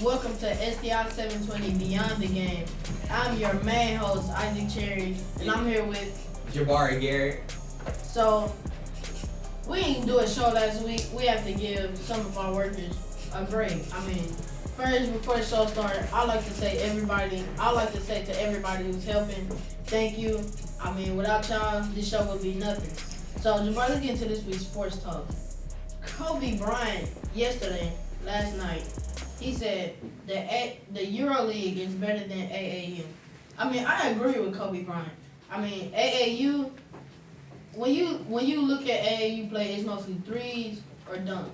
welcome to STI740 Beyond the Game. I'm your main host, Isaac Cherry, and I'm here with Jabari Garrett. So, we didn't do a show last week. We have to give some of our workers a break. First, before the show started, I'd like to say to everybody who's helping, thank you. Without y'all, this show would be nothing. So, Jabari, let's get into this week's sports talk. Kobe Bryant, last night, he said that the EuroLeague is better than AAU. I agree with Kobe Bryant. AAU, when you look at AAU play, it's mostly threes or dunks.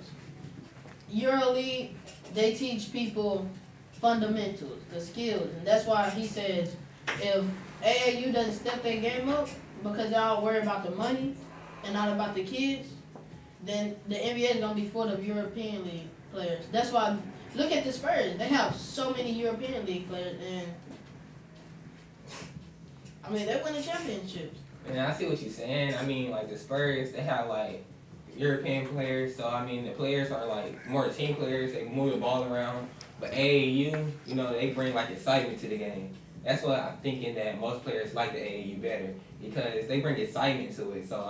EuroLeague, they teach people fundamentals, the skills, and that's why he says if AAU doesn't step their game up because they're all worried about the money and not about the kids, then the NBA is gonna be full of European League players. That's why. Look at the Spurs. They have so many European League players, and they win the championships. And I see what you're saying. The Spurs, they have European players, so the players are more team players. They move the ball around. But AAU, they bring excitement to the game. That's what I'm thinking, that most players like the AAU better because they bring excitement to it. So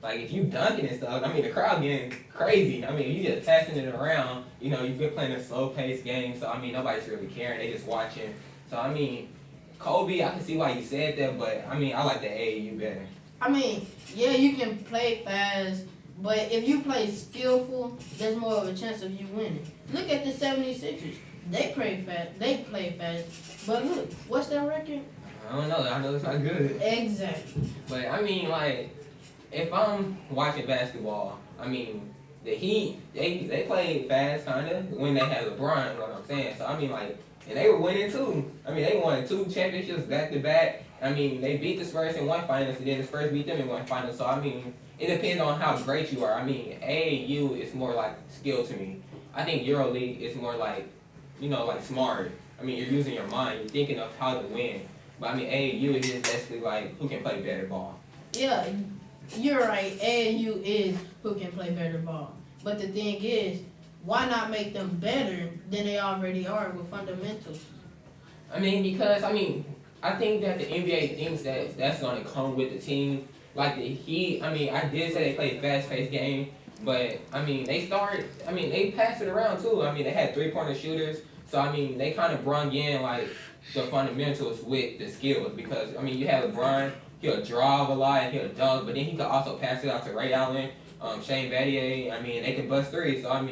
if you dunking and stuff, the crowd getting crazy. You just passing it around, you've been playing a slow-paced game, so, nobody's really caring. They just watching. So, Kobe, I can see why you said that, but, I like the AAU better. Yeah, you can play fast, but if you play skillful, there's more of a chance of you winning. Look at the 76ers. They play fast, but look, what's their record? I don't know. I know it's not good. Exactly. But, if I'm watching basketball, the Heat, they play fast, kind of, when they had LeBron, you know what I'm saying? So, and they were winning, too. They won 2 championships back-to-back. They beat the Spurs in one finals, and then the Spurs beat them in one final. So, it depends on how great you are. AAU is more skill to me. I think EuroLeague is more smart. You're using your mind. You're thinking of how to win. But, AAU is just basically, who can play better ball. Yeah. You're right, AAU is who can play better ball. But the thing is, why not make them better than they already are with fundamentals? Because, I think that the NBA thinks that that's going to come with the team. Like the Heat, I did say they played a fast-paced game, but, they passed it around, too. They had three-pointer shooters, so, they kind of brung in, the fundamentals with the skills. Because, you have LeBron. He'll drive a lot, he'll dunk, but then he could also pass it out to Ray Allen, Shane Battier. They can bust threes. So,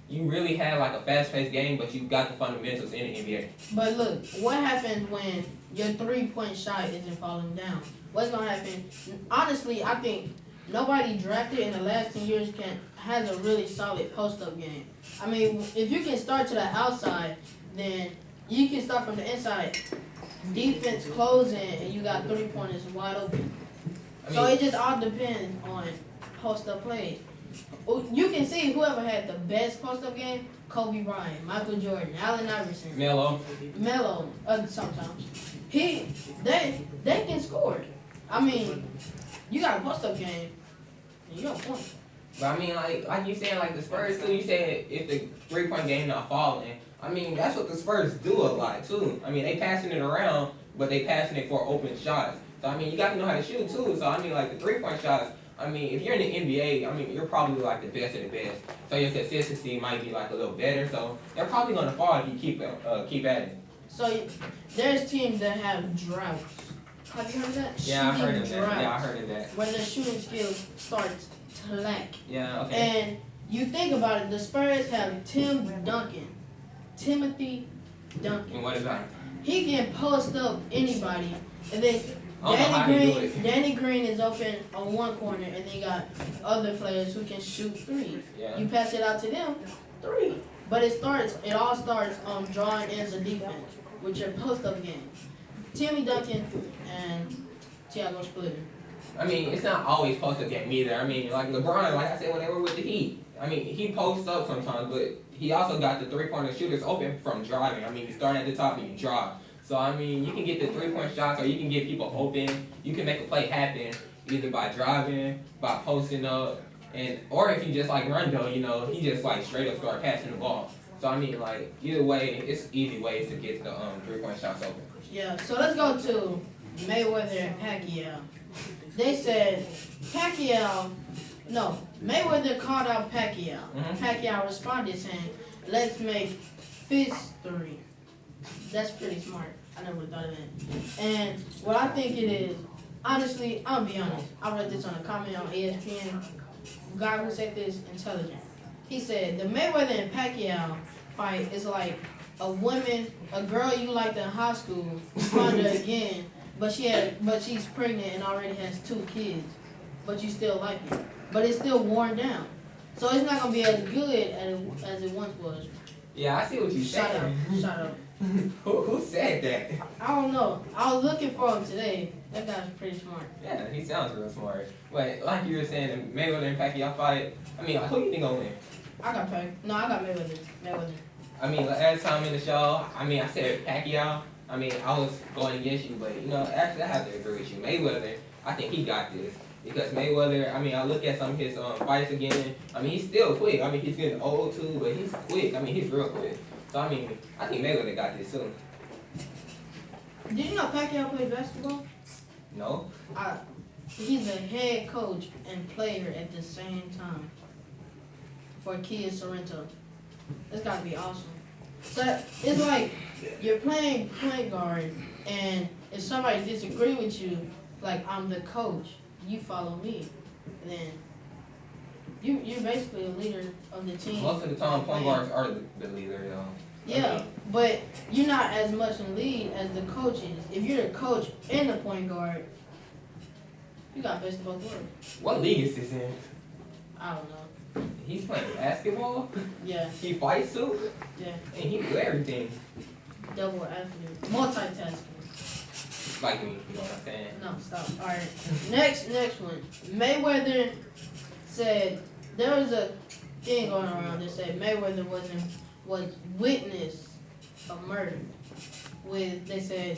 you really have a fast-paced game, but you got the fundamentals in the NBA. But look, what happens when your three-point shot isn't falling down? What's going to happen? Honestly, I think nobody drafted in the last 10 years has a really solid post-up game. If you can start to the outside, then you can start from the inside. Defense closing, and you got three-pointers wide open. So it just all depends on post-up plays. You can see whoever had the best post-up game: Kobe Bryant, Michael Jordan, Allen Iverson, Melo, sometimes. They can score. You got a post-up game, and you got points. But like you saying, the Spurs too. You said if the three-point game not falling. That's what the Spurs do a lot, too. They passing it around, but they passing it for open shots. So, you got to know how to shoot, too. So, the three-point shots, if you're in the NBA, you're probably, the best of the best. So, your consistency might be, a little better. So, they're probably going to fall if you keep at it. So, there's teams that have droughts. Have you heard of that? Yeah, I heard of that. Yeah, I heard of that. Where the shooting skills starts to lack. Yeah, okay. And you think about it, the Spurs have Timothy Duncan. And what is that? He can post up anybody. And then Danny Green is open on one corner, and then you got other players who can shoot threes. Yeah. You pass it out to them, three. But it all starts on drawing in the defense with your post-up game. Timmy Duncan and Thiago Splitter. It's not always post-up game either. LeBron, like I said, when they were with the Heat, he posts up sometimes, but he also got the three-pointer shooters open from driving. You start at the top and you drive. So, you can get the three-point shots, or you can get people open. You can make a play happen either by driving, by posting up, or if you just Rondo, he just straight up start passing the ball. So I mean, like either way, it's easy ways to get the 3-point shots open. Yeah, so let's go to Mayweather and Pacquiao. They said Mayweather called out Pacquiao. Pacquiao responded saying, "Let's make fist 3." That's pretty smart. I never would have thought of that. And what I think it is, honestly, I'll be honest. I read this on a comment on ESPN. Guy who said this, intelligent. He said, the Mayweather and Pacquiao fight is like a girl you liked in high school, find her again, but she's pregnant and already has 2 kids, but you still like it. But it's still worn down. So it's not going to be as good as it once was. Yeah, I see what you're saying. Shut up. Who said that? I don't know. I was looking for him today. That guy's pretty smart. Yeah, he sounds real smart. But like you were saying, the Mayweather and Pacquiao fight, I mean, who do you think gonna win? I got Mayweather. I mean, last time in the show, I mean, I said Pacquiao. I mean, I was going against you, but, you know, actually I have to agree with you. Mayweather, I think he got this. Because Mayweather, I mean, I look at some of his fights again. I mean, he's still quick. I mean, he's getting old too, but he's quick. I mean, he's real quick. So, I mean, I think Mayweather got this too. Did you know Pacquiao played basketball? No? He's a head coach and player at the same time for Kia Sorrento. That's got to be awesome. So, it's like you're playing point guard, and if somebody disagree with you, like I'm the coach, you follow me, and then you're basically a leader of the team. Most of the time, point guards are the leader, though. Yeah, but you're not as much in lead as the coach is. If you're the coach and the point guard, you got best of both worlds. What league is this in? I don't know. He's playing basketball? Yeah. He fights too? Yeah. And he do everything. Double athlete. Multitasking. Like me, you know what I'm saying? No, stop. Alright. Next one. Mayweather said there was a thing going around that said Mayweather was witness a murder. They said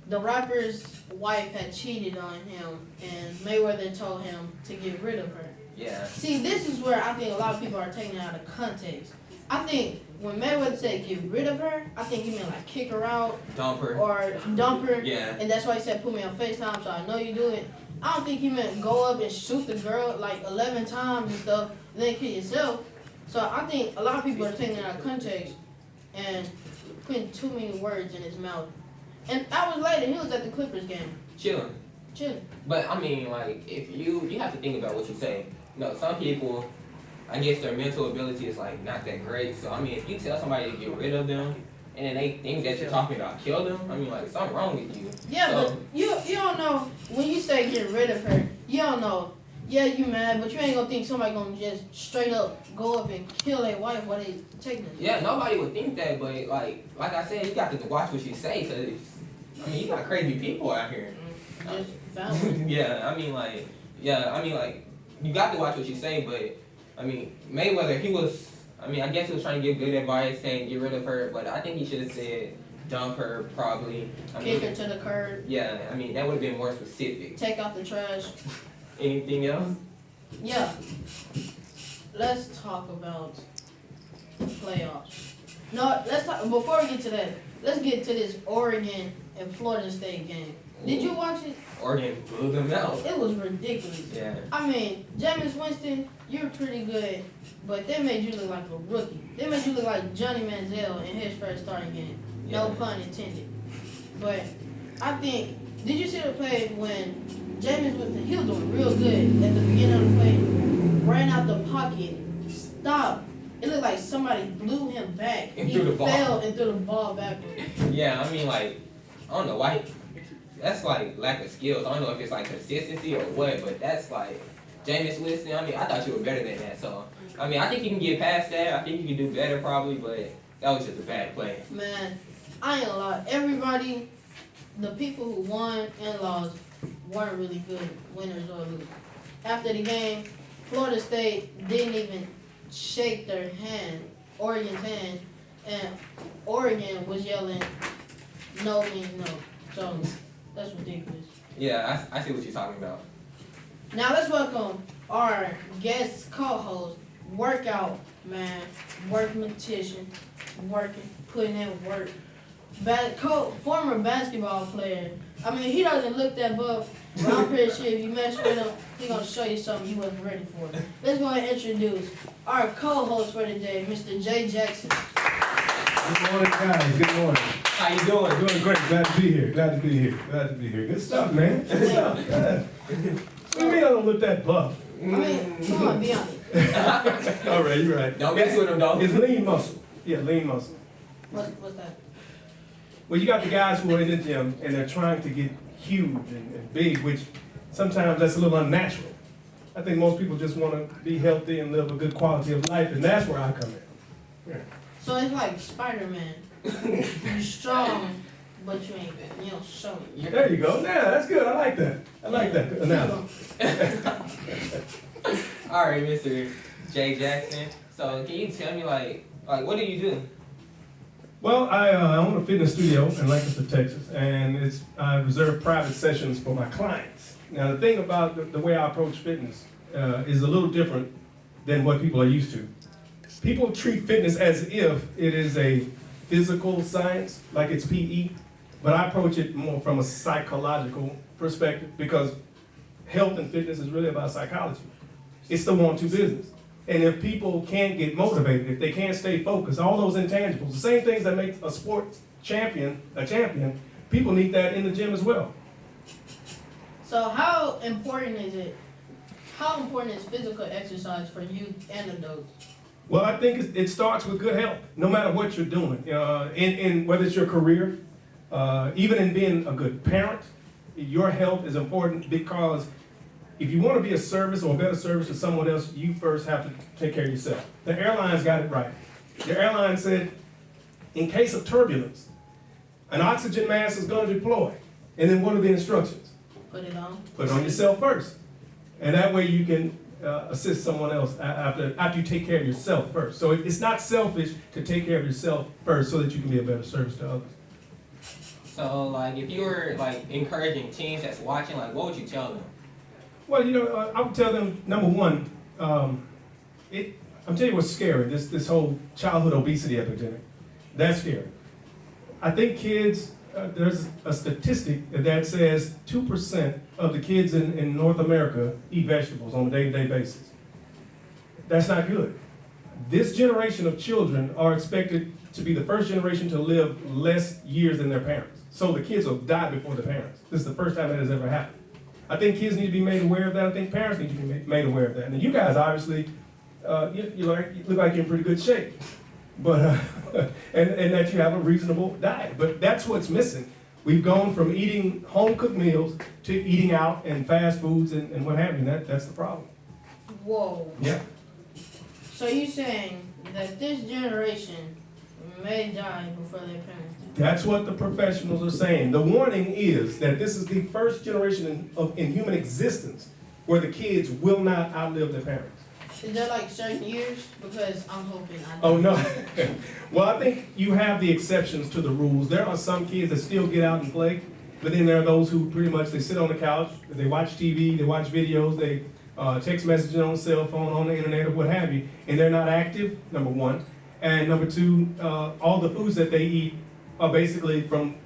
the rapper's wife had cheated on him and Mayweather told him to get rid of her. Yeah. See, this is where I think a lot of people are taking it out of context. I think when Mayweather said get rid of her, I think he meant like kick her out. Dump her. Or dump her. Yeah. And that's why he said put me on FaceTime so I know you do it. I don't think he meant go up and shoot the girl like 11 times and stuff and then kill yourself. So I think a lot of people are taking it out of context and putting too many words in his mouth. And hours later, he was at the Clippers game. Chilling. But I mean, like, if you have to think about what you say. You know, some people, I guess their mental ability is like not that great. So I mean, if you tell somebody to get rid of them, and then they think that you're talking about kill them, I mean, like something wrong with you. Yeah, so, but you don't know when you say get rid of her. You don't know. Yeah, you mad, but you ain't gonna think somebody gonna just straight up go up and kill their wife while they taking it. Yeah, nobody would think that, but like I said, you got to watch what you say, cause I mean, you got crazy people out here. Just found Yeah, I mean, like, you got to watch what you say, but I mean, Mayweather, I guess he was trying to give good advice, saying get rid of her, but I think he should have said dump her, probably. Kick her to the curb. Yeah, I mean, that would have been more specific. Take out the trash. Anything else? Yeah. Let's talk about playoffs. No, before we get to that, let's get to this Oregon and Florida State game. Did you watch it? Oregon blew them out. It was ridiculous. Yeah. I mean, Jameis Winston, you're pretty good, but they made you look like a rookie. They made you look like Johnny Manziel in his first starting game. No pun intended. But I think, did you see the play when Jameis Winston, he was doing real good at the beginning of the play, ran out the pocket, stopped. It looked like somebody blew him back. And he threw the ball. fell and threw the ball backwards. Yeah, I mean, like, I don't know why. That's like lack of skills. I don't know if it's like consistency or what, but that's like Jameis Winston. I mean, I thought you were better than that. So, I mean, I think you can get past that. I think you can do better probably, but that was just a bad play. Man, I ain't gonna lie. Everybody, the people who won and lost weren't really good winners or losers. After the game, Florida State didn't even shake their hand, Oregon's hand, and Oregon was yelling, no means no. So, that's ridiculous. Yeah, I see what you're talking about. Now let's welcome our guest co-host, workout, man, workmanship, working, putting in work. Former basketball player. I mean, he doesn't look that buff, but I'm pretty sure if you mess with him, he gonna show you something you wasn't ready for. Let's go ahead and introduce our co-host for today, Mr. Jay Jackson. Good morning, guys. Good morning. How you doing? Doing great. Glad to be here. Glad to be here. Glad to be here. Good stuff, man. Good stuff. Yeah. What do you mean I don't look that buff? I mean, come on, be honest. All right, you're right. Don't mess with him, though. It's lean muscle. Yeah, lean muscle. What's that? Well, you got the guys who are in the gym and they're trying to get huge and big, which sometimes that's a little unnatural. I think most people just want to be healthy and live a good quality of life, and that's where I come in. Yeah. So it's like Spider-Man. You're strong, but you don't show it. There you go. Yeah, that's good. I like that. I like that analogy. All right, Mr. Jay Jackson. So can you tell me like what do you do? Well, I own a fitness studio in Lancaster, Texas, and I reserve private sessions for my clients. Now, the thing about the way I approach fitness is a little different than what people are used to. People treat fitness as if it is a physical science, like it's PE, but I approach it more from a psychological perspective because health and fitness is really about psychology. It's the 1-2 business. And if people can't get motivated, if they can't stay focused, all those intangibles, the same things that make a sports champion a champion, people need that in the gym as well. So how important is physical exercise for youth and adults? Well, I think it starts with good health, no matter what you're doing. In whether it's your career, even in being a good parent, your health is important because if you want to be a service or a better service to someone else, you first have to take care of yourself. The airlines got it right. The airline said, in case of turbulence, an oxygen mask is going to deploy. And then what are the instructions? Put it on. Put it on yourself first. And that way you can assist someone else after you take care of yourself first. So it's not selfish to take care of yourself first so that you can be a better service to others. So like if you were like encouraging teens that's watching, like what would you tell them? Well, I would tell them, number one, I'm telling you what's scary, this whole childhood obesity epidemic. That's scary. I think kids, there's a statistic that says 2% of the kids in North America eat vegetables on a day-to-day basis. That's not good. This generation of children are expected to be the first generation to live less years than their parents. So the kids will die before the parents. This is the first time that has ever happened. I think kids need to be made aware of that. I think parents need to be made aware of that. And you guys obviously, you look like you're in pretty good shape, but and that you have a reasonable diet. But that's what's missing. We've gone from eating home-cooked meals to eating out and fast foods and what have you. That's the problem. Whoa. Yeah. So you're saying that this generation may die before their parents do? That's what the professionals are saying. The warning is that this is the first generation in human existence where the kids will not outlive their parents. Is there like certain years? Because I'm hoping I don't. Oh, no. Well, I think you have the exceptions to the rules. There are some kids that still get out and play, but then there are those who pretty much, they sit on the couch, they watch TV, they watch videos, they text messages on the cell phone, on the internet, or what have you, and they're not active, number one. And number two, all the foods that they eat are basically from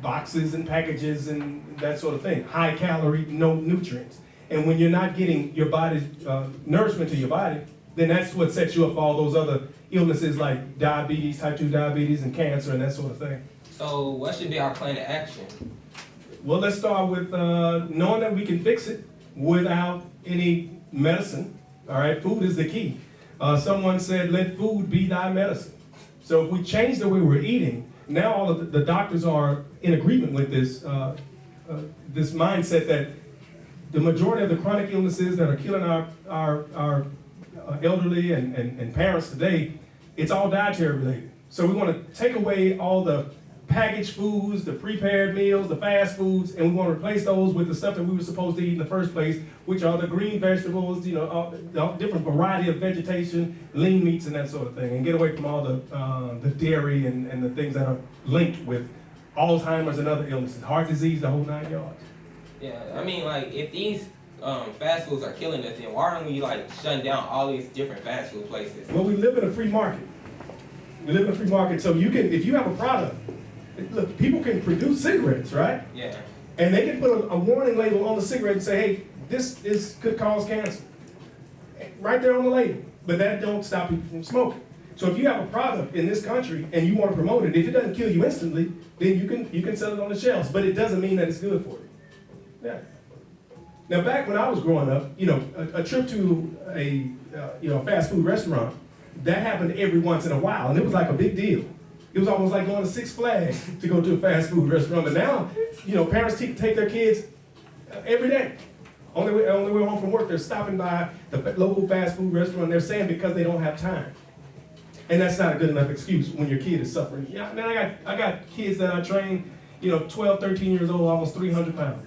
boxes and packages and that sort of thing. High calorie, no nutrients. And when you're not getting your body's nourishment to your body, then that's what sets you up for all those other illnesses like diabetes, type 2 diabetes, and cancer and that sort of thing. So what should be our plan of action? Well, let's start with knowing that we can fix it without any medicine. All right, food is the key. Someone said, let food be thy medicine. So if we change the way we're eating, now all of the doctors are in agreement with this, this mindset that the majority of the chronic illnesses that are killing our elderly and parents today, it's all dietary related. So we want to take away all the packaged foods, the prepared meals, the fast foods, and we want to replace those with the stuff that we were supposed to eat in the first place, which are the green vegetables, the different variety of vegetation, lean meats, and that sort of thing, and get away from all the dairy and the things that are linked with Alzheimer's and other illnesses, heart disease, the whole 9 yards. Yeah, I mean, like, if these fast foods are killing us, and why aren't we like shutting down all these different fast food places? Well, we live in a free market. We live in a free market, so you can, if you have a product, look, people can produce cigarettes, right? Yeah. And they can put a warning label on the cigarette and say, hey, this could cause cancer. Right there on the label. But that don't stop people from smoking. So if you have a product in this country and you want to promote it, if it doesn't kill you instantly, then you can sell it on the shelves. But it doesn't mean that it's good for you. Yeah. Now back when I was growing up, you know, a trip to a fast food restaurant, that happened every once in a while, and it was like a big deal. It was almost like going to Six Flags to go to a fast food restaurant. But now, you know, parents take their kids every day. On their way home from work, they're stopping by the local fast food restaurant. They're saying because they don't have time. And that's not a good enough excuse when your kid is suffering. Yeah, man, I got kids that I train, you know, 12, 13 years old, almost 300 pounds.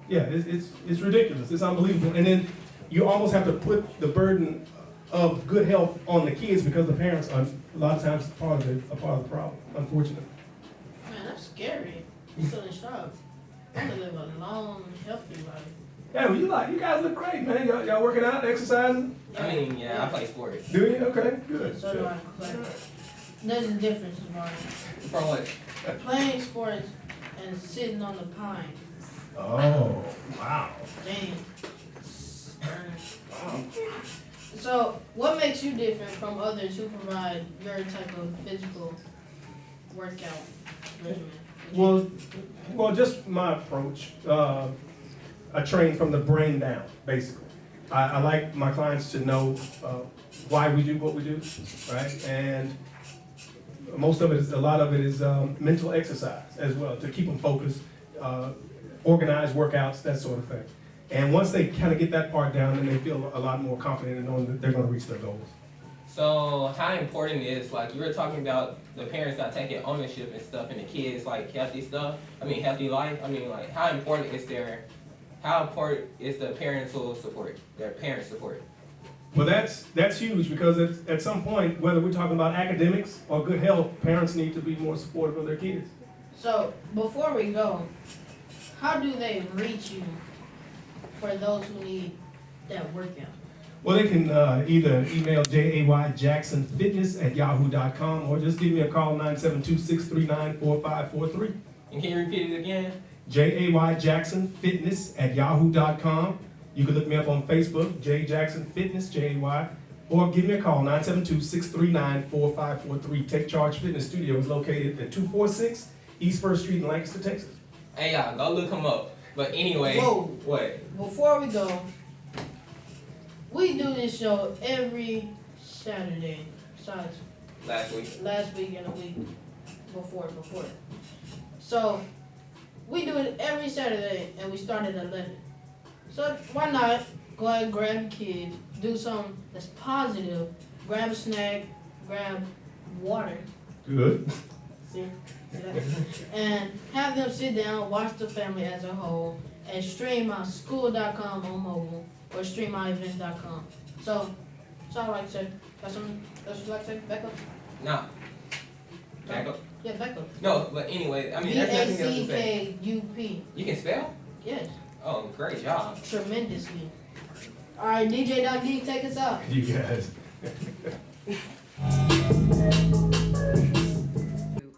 Yeah, it's ridiculous. It's unbelievable. And then you almost have to put the burden of good health on the kids because the parents are a lot of times part of the problem, unfortunately. Man, that's scary. You still in shock. I'm gonna live a long, healthy life. Yeah, well, you guys look great, man. Y'all working out, exercising? I mean, yeah, I play sports. Do you? Okay, good. So do I. But there's a difference, Mark. For what? Playing sports and sitting on the pine. Oh, wow. Dang. So, what makes you different from others who provide your type of physical workout regimen? Well, just my approach. I train from the brain down, basically. I like my clients to know why we do what we do, right? And a lot of it is mental exercise as well, to keep them focused, organized workouts, that sort of thing. And once they kind of get that part down, then they feel a lot more confident in knowing that they're going to reach their goals. So how important is, like you were talking about the parents not taking ownership and stuff and the kids like healthy stuff, healthy life, like how important is the parental support, their parent support? Well, that's huge because at some point, whether we're talking about academics or good health, parents need to be more supportive of their kids. So before we go, how do they reach you for those who need that workout? Well, they can either email jayjacksonfitness@yahoo.com or just give me a call, 972-639-4543. And can you repeat it again? jayjacksonfitness@yahoo.com. You can look me up on Facebook, Jay Jackson Fitness, Jay, or give me a call, 972-639-4543. Take Charge Fitness Studio is located at 246 East 1st Street in Lancaster, Texas. Hey, y'all, go look them up. But anyway, Whoa. What? Before we go, we do this show every Saturday, besides Last week and a week before. So, we do it every Saturday, and we start at 11. So, why not go ahead and grab your kids, do something that's positive, grab a snack, grab water. Good. See that? And have them sit down, watch the family as a whole, and stream on school.com on mobile or streamyevents.com. So, that's all I like to say. Got something else you'd like to say? Back up? No. Back up? Yeah, back up. No, but anyway, there's nothing else to say. BACKUP. You can spell? Yes. Oh, great job. Tremendously. All right, DJ Doc D, take us out. You guys.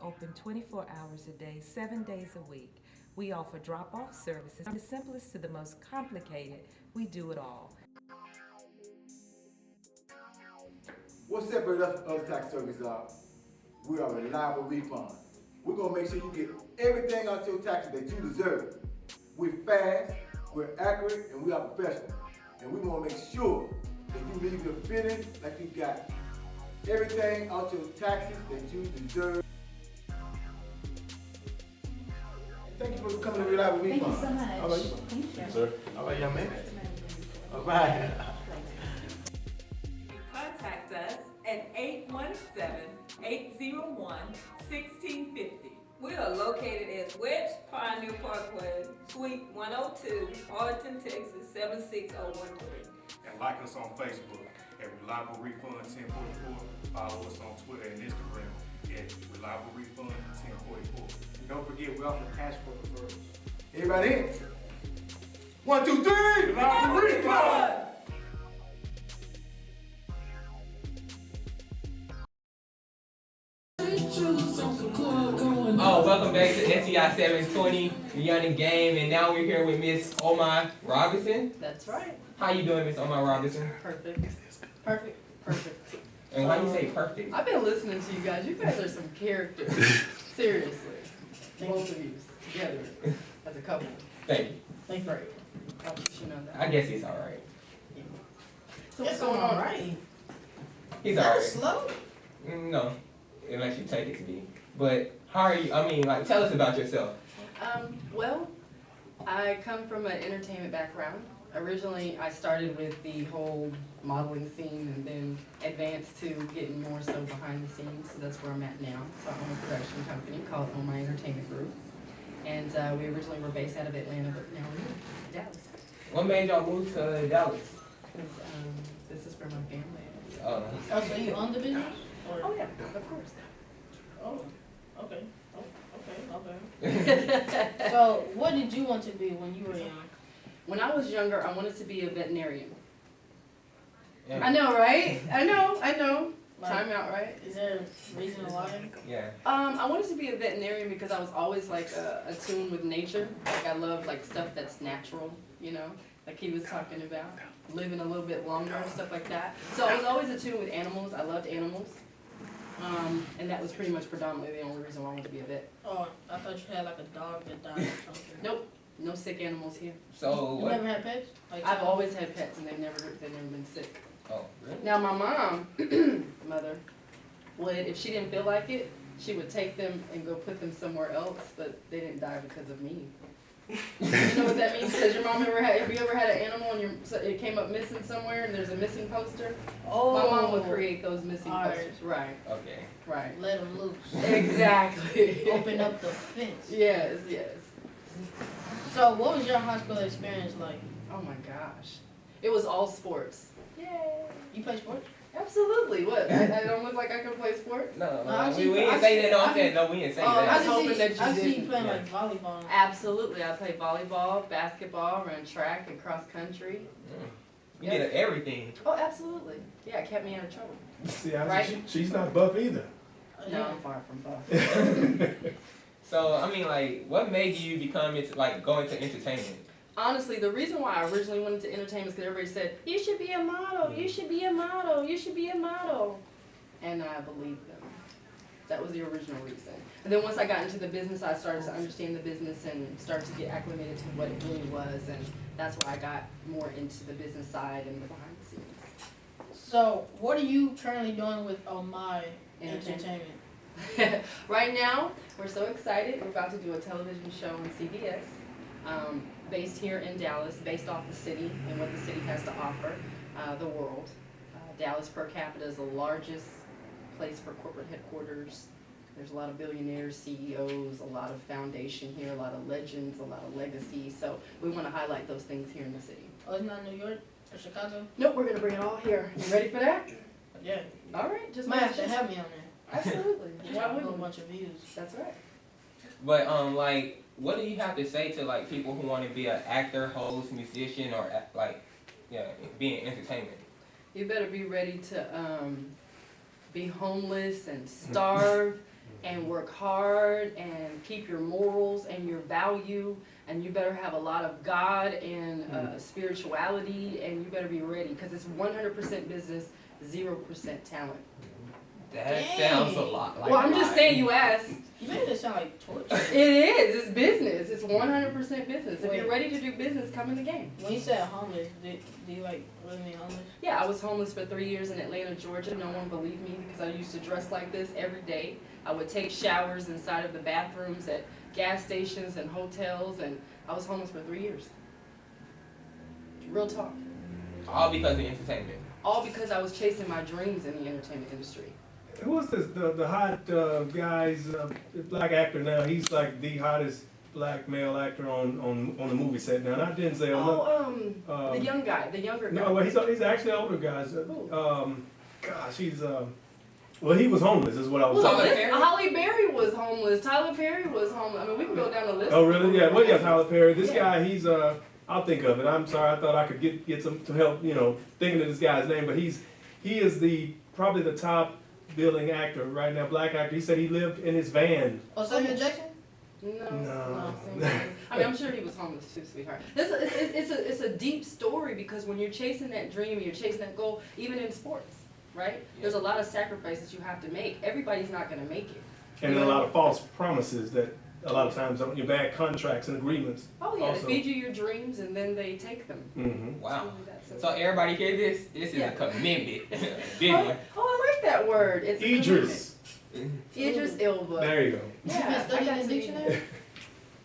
Open 24 hours a day, 7 days a week. We offer drop-off services from the simplest to the most complicated. We do it all. What separates us from other tax services are, we are a reliable refund. We're gonna make sure you get everything out your taxes that you deserve. We're fast, we're accurate, and we are professional. And we wanna make sure that you leave your feeling like you got everything out your taxes that you deserve. Thank you for coming to Reliable Refund. Thank you so much. All right. Thank you. Sir. All right, young man. All right. Contact us at 817-801-1650. We are located at West Pioneer Parkway, Suite 102, Arlington, Texas, 76013. And like us on Facebook at Reliable Refund 1044. Follow us on Twitter and Instagram at Reliable Refund 1044. Don't forget, we offer cash for referrals. Everybody in? 1, 2, 3. Reliable refund. Oh, welcome back to STI740, the Young Game, and now we're here with Miss Omar Robinson. That's right. How you doing, Miss Omar Robinson? Perfect. Perfect. Perfect. And why you say perfect? I've been listening to you guys. You guys are some characters. Seriously. Both of you together as a couple. Thank you. Thank you. Right. I'll let you know that. I guess he's alright. So It's going on right. He's That alright. was slow. No, unless you take it to be. But how are you? I mean, like, tell us about yourself. Well, I come from an entertainment background. Originally, I started with the whole modeling scene and then advanced to getting more so behind the scenes. So that's where I'm at now. So I own a production company called Oh My Entertainment Group. And we originally were based out of Atlanta, but now we're in Dallas. What made y'all move to Dallas? Because this is where my family is. Oh, Oh, so you own the business? Or? Oh, yeah, of course. Oh, okay. Okay. So, what did you want to be when you were young? When I was younger, I wanted to be a veterinarian. yeah. I know, right? I know. Like, Time out, right? Is there a reason why? Yeah. I wanted to be a veterinarian because I was always like attuned with nature. Like I love like stuff that's natural, you know, like he was talking about, living a little bit longer and stuff like that. So I was always attuned with animals. I loved animals. And that was pretty much predominantly the only reason why I wanted to be a vet. Oh, I thought you had like a dog that died or something. Nope, no sick animals here. So You what? never had pets? Like I've always had pets and they've never been sick. Oh, really? Now my mom, mother, would, if she didn't feel like it, she would take them and go put them somewhere else, but they didn't die because of me. You know what that means? Because your mom have you ever had an animal and it came up missing somewhere and there's a missing poster? Oh, My mom would create those missing Alright. posters. Right, Okay. right. Let them loose. Exactly. Open up the fence. Yes, yes. So, what was your high school experience like? Oh my gosh. It was all sports. Yay. You play sports? Absolutely. What? I don't look like I can play sports? No, No, I we see- didn't I say see- that. No, I'm I saying no. We didn't say Oh, I that. was hoping just that see, you I see you didn't. playing Yeah. like volleyball. Absolutely. I play volleyball, basketball, ran track and cross country. You did everything. Oh, absolutely. Yeah, it kept me out of trouble. See, Right. she's not buff either. No, I'm far from buff. So I mean, like, what made you become into like go into entertainment? Honestly, the reason why I originally went into entertainment is because everybody said, you should be a model, you should be a model, you should be a model. And I believed them. That was the original reason. And then once I got into the business, I started to understand the business and started to get acclimated to what it really was. And that's where I got more into the business side and the behind the scenes. So, what are you currently doing with Oh My Entertainment. Entertainment? Right now, we're so excited. We're about to do a television show on CBS, based here in Dallas, based off the city and what the city has to offer the world. Dallas per capita is the largest place for corporate headquarters. There's a lot of billionaires, CEOs, a lot of foundation here, a lot of legends, a lot of legacy. So we want to highlight those things here in the city. Oh, it's not New York or Chicago? Nope, we're going to bring it all here. You ready for that? Yeah. All right, just Might have to mention- have me on there. Absolutely. Get Why y'all a wouldn't whole we? bunch of views. That's right. But like, what do you have to say to like people who want to be an actor, host, musician, or like, yeah, be in entertainment? You better be ready to be homeless and starve and work hard and keep your morals and your value, and you better have a lot of God and spirituality, and you better be ready because it's 100% business, 0% talent. That Dang. sounds a lot like. Well, I'm just saying, you asked. You made it sound like torture. It is. It's business. It's 100% business. If Wait. you're ready to do business, come in the game. When you said homeless, do you like really mean homeless? Yeah, I was homeless for 3 years in Atlanta, Georgia. No one believed me because I used to dress like this every day. I would take showers inside of the bathrooms at gas stations and hotels, and I was homeless for 3 years. Real talk. All because of entertainment. All because I was chasing my dreams in the entertainment industry. Who was this, the hot guy's black actor now? He's like the hottest black male actor on the movie set now. Not Denzel. Oh, the young guy, the younger guy. No, well, he's actually older guys. Gosh, well, he was homeless, is what I was Well, Tyler saying. Perry? Holly Berry was homeless. Tyler Perry was homeless. I mean, we can go down the list. Oh, really? Yeah. Well, yeah, Tyler Perry. This guy, he's I I'll think of it. I'm sorry, I thought I could get some help, thinking of this guy's name, but he is probably the top billing actor right now, black actor. He said he lived in his van. Oh, Samuel Jackson? No. I mean, I'm sure he was homeless too, sweetheart. It's a deep story because when you're chasing that dream, you're chasing that goal, even in sports, right? There's a lot of sacrifices you have to make. Everybody's not going to make it. And a lot of false promises that a lot of times your bad contracts and agreements. Oh yeah, also. they feed you your dreams and then they take them. Mm-hmm. Wow. That's So everybody hear this? This is a commitment. Big one. Oh, I like that word. It's a Idris. Idris Elba. There you go. You been studying the dictionary?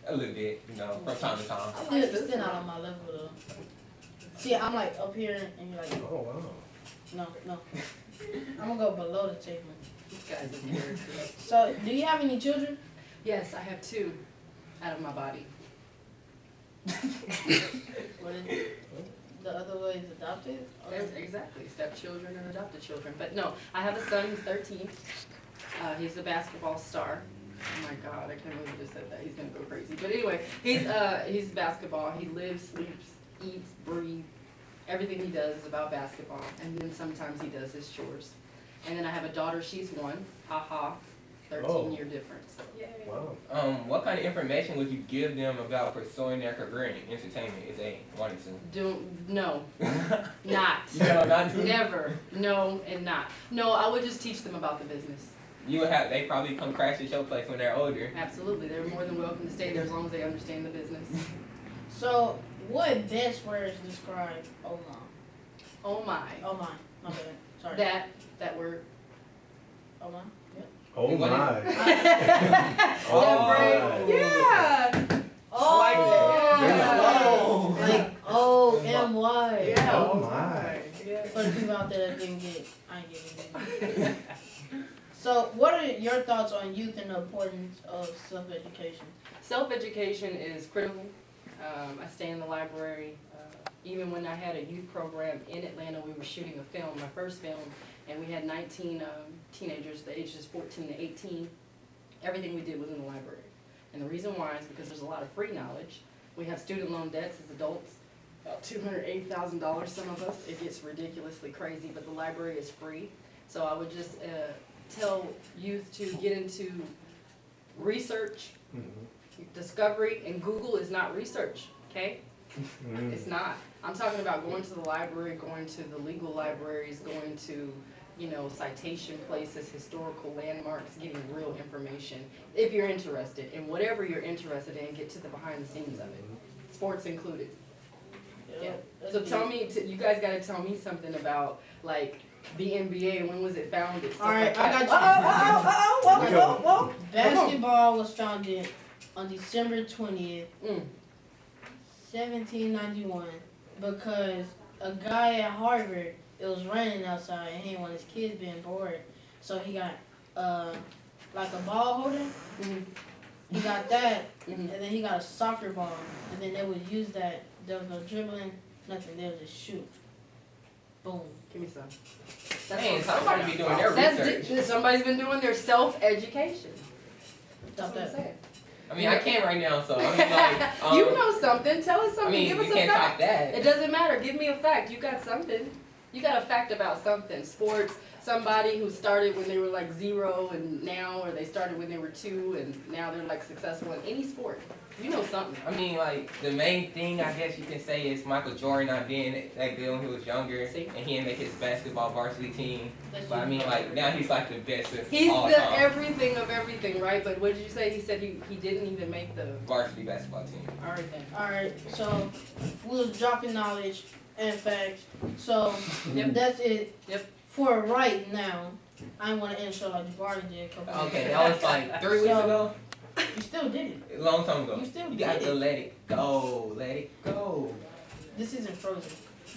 A little bit, from time to time. Still not on my level though. See, I'm like up here and you're like, Oh, wow. no. I'm gonna go below the table. This guy's a character. So, do you have any children? Yes, I have 2 out of my body. What is it? The other way is adopted? Or- Exactly, stepchildren and adopted children. But no, I have a son who's 13. He's a basketball star. Oh my God, I can't believe I just said that. He's gonna go crazy. But anyway, he's basketball. He lives, sleeps, eats, breathes. Everything he does is about basketball. And then sometimes he does his chores. And then I have a daughter. She's 1. Ha ha. 13-year difference. Yay. Wow. What kind of information would you give them about pursuing their career in entertainment if they wanted to? No, not. No, not to? Never. No and not. No, I would just teach them about the business. They probably come crash at your place when they're older. Absolutely. They're more than welcome to stay there as long as they understand the business. So, what best words describe oh my? Oh my. Oh my. My bad. Sorry. That word. Oh my? Yep. Oh, my. That phrase. Yeah. Oh, Oh. like O-M-Y. Yeah. Oh, my. Yeah. For the people out there that didn't get, I ain't getting it. So, what are your thoughts on youth and the importance of self-education? Self-education is critical. I stay in the library. Even when I had a youth program in Atlanta, we were shooting a film, my first film, and we had 19 teenagers, the ages 14 to 18. Everything we did was in the library. And the reason why is because there's a lot of free knowledge. We have student loan debts as adults, about $280,000, some of us. It gets ridiculously crazy, but the library is free. So I would just tell youth to get into research, discovery, and Google is not research, okay? It's not. I'm talking about going to the library, going to the legal libraries, going to, citation places, historical landmarks, getting real information. If you're interested in whatever you're interested in, get to the behind the scenes of it. Sports included. Yeah. So tell me, you guys gotta tell me something about, like, the NBA, when was it founded? Stuff Alright, like I that. got you. Whoa. Basketball was founded on December 20th, 1791, because a guy at Harvard, it was raining outside and he didn't want his kids being bored. So he got like a ball holder. He got that, and then he got a soccer ball, and then they would use that. There was no dribbling, nothing. They would just shoot. Boom. Give me some. Man, somebody be doing their research. Somebody's been doing their self-education. That's what I'm saying. I mean, I can't right now, so I mean, like, you know something. Tell us something. I mean, Give us you a can't fact. top that. It doesn't matter. Give me a fact. You got something. You got a fact about something. Sports. Somebody who started when they were like 0 and now, or they started when they were 2 and now they're like successful in any sport. You know something. I mean, like, the main thing I guess you can say is Michael Jordan not being that good when he was younger, See? and he didn't make his basketball varsity team. That's But I mean, like, now he's like the best of He's all the time. everything of everything, right? But what did you say? He said he didn't even make the. Varsity basketball team. All right then. Alright, so we was dropping knowledge and facts. So Yep. that's it. Yep. For right now, I want to end the show like you already did a couple Okay, minutes that was like 3 weeks So- ago. You still did it. A long time ago. You still You got did to it. let it go. Let it go. This isn't Frozen.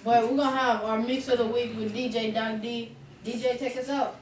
But we're going to have our mix of the week with DJ Doc D. DJ, take us out.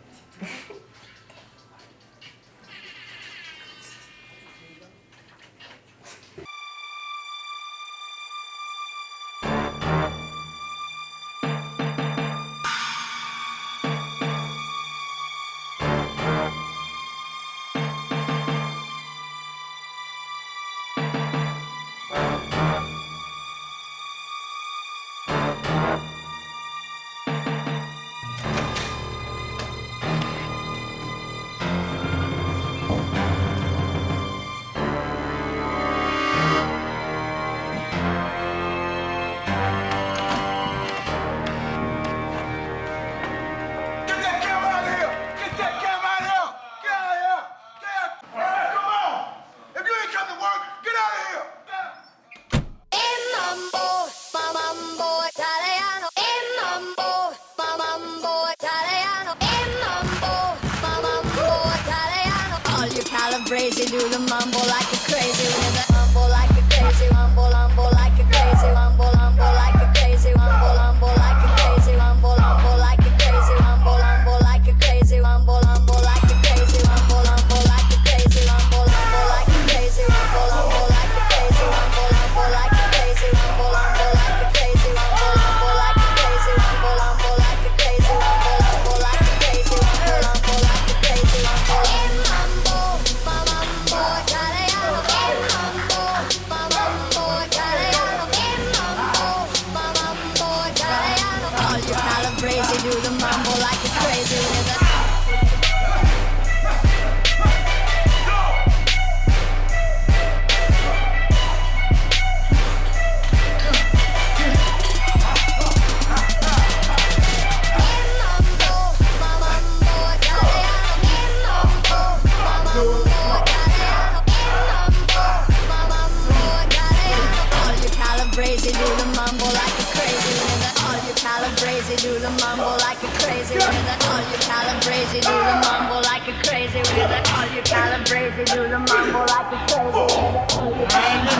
crazy, do the mambo like a crazy with a mambo like a crazy, mambo like a crazy, mambo like a crazy, mambo like a crazy, mambo like a crazy, mambo like a crazy, mambo like a crazy, mambo like a crazy, mambo like a crazy, mambo like a crazy, mambo like a crazy, mambo like a crazy, mambo like a crazy, mambo like a crazy, mambo like a crazy, mambo like a crazy, mambo crazy, do the mambo like a crazy with a crazy, do the mambo like a crazy with a all you calabrese, do the mambo like a crazy with a all you calabrese, do the mambo like a crazy with a all you calabrese, do the mambo like a crazy with a all you calabrese.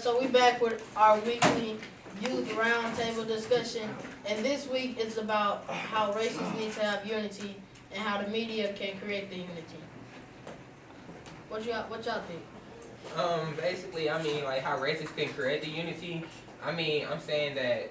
So we back with our weekly youth roundtable discussion, and this week it's about how races need to have unity and how the media can create the unity. What y'all think? Basically, I mean, like how races can create the unity. I mean, I'm saying that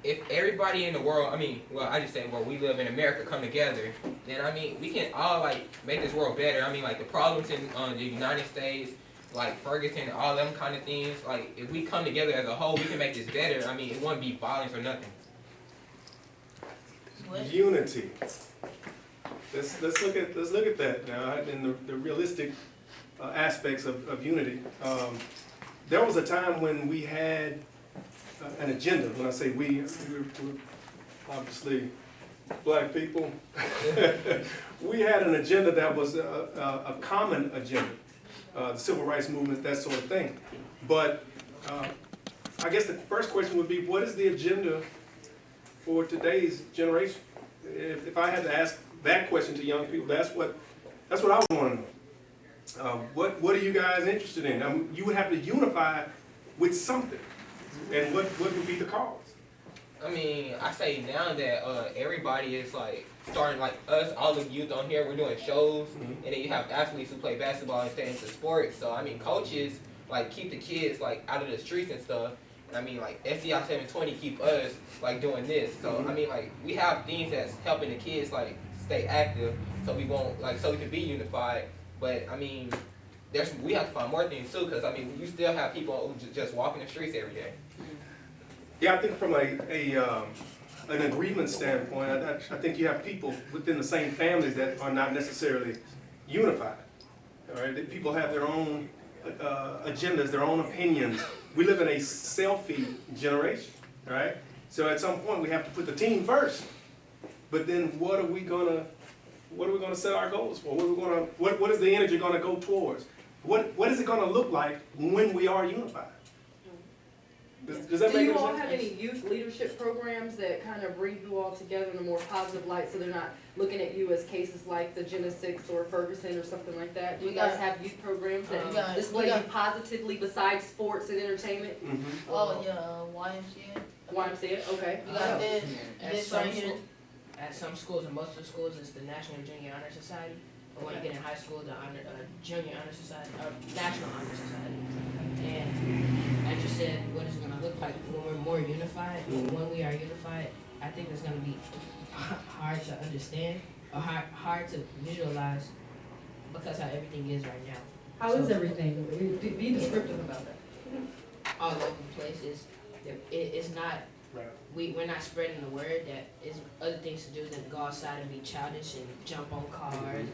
if everybody in the world, I just say, well, we live in America, come together, then I mean, we can all like make this world better. I mean, like the problems in the United States, like Ferguson, all them kind of things. Like if we come together as a whole, we can make this better. I mean, it wouldn't be violence or nothing. What? Unity. Let's look at that now in the realistic aspects of unity. There was a time when we had an agenda. When I say we're obviously black people. We had an agenda that was a common agenda. The civil rights movement, that sort of thing. But I guess the first question would be, what is the agenda for today's generation? If I had to ask that question to young people, that's what I would want to know. What are you guys interested in? I mean, you would have to unify with something. And what would be the cause? I mean, I say now that everybody is like starting, like us, all the youth on here, we're doing shows, and then you have athletes who play basketball and stay into sports. So I mean, coaches like keep the kids like out of the streets and stuff. And I mean, like STI740 keep us like doing this. So I mean, like we have things that's helping the kids like stay active, so we won't like so we can be unified. But I mean, we have to find more things too, because I mean, you still have people who just walking the streets every day. Yeah, I think from an agreement standpoint, I think you have people within the same families that are not necessarily unified. All right, people have their own agendas, their own opinions. We live in a selfie generation, all right? So at some point we have to put the team first. But then what are we gonna set our goals for? What is the energy gonna go towards? What is it gonna look like when we are unified? Does that Do make you any all sense? have any youth leadership programs that kind of bring you all together in a more positive light, so they're not looking at you as cases like the Genesis or Ferguson or something like that? Do you guys have youth programs that display you positively besides sports and entertainment? Oh yeah, YMCA. YMCA, okay. We got this, At this some right here. At some schools, and most of the schools, it's the National Junior Honor Society. But when you get in high school, the Junior Honor Society, or National Honor Society. And as you said, what is it going to look like when we're more unified? When we are unified, I think it's going to be hard to understand or hard to visualize because how everything is right now. How is everything? Be descriptive about that. All over the place it's not. We're not spreading the word that is other things to do than go outside and be childish and jump on cars and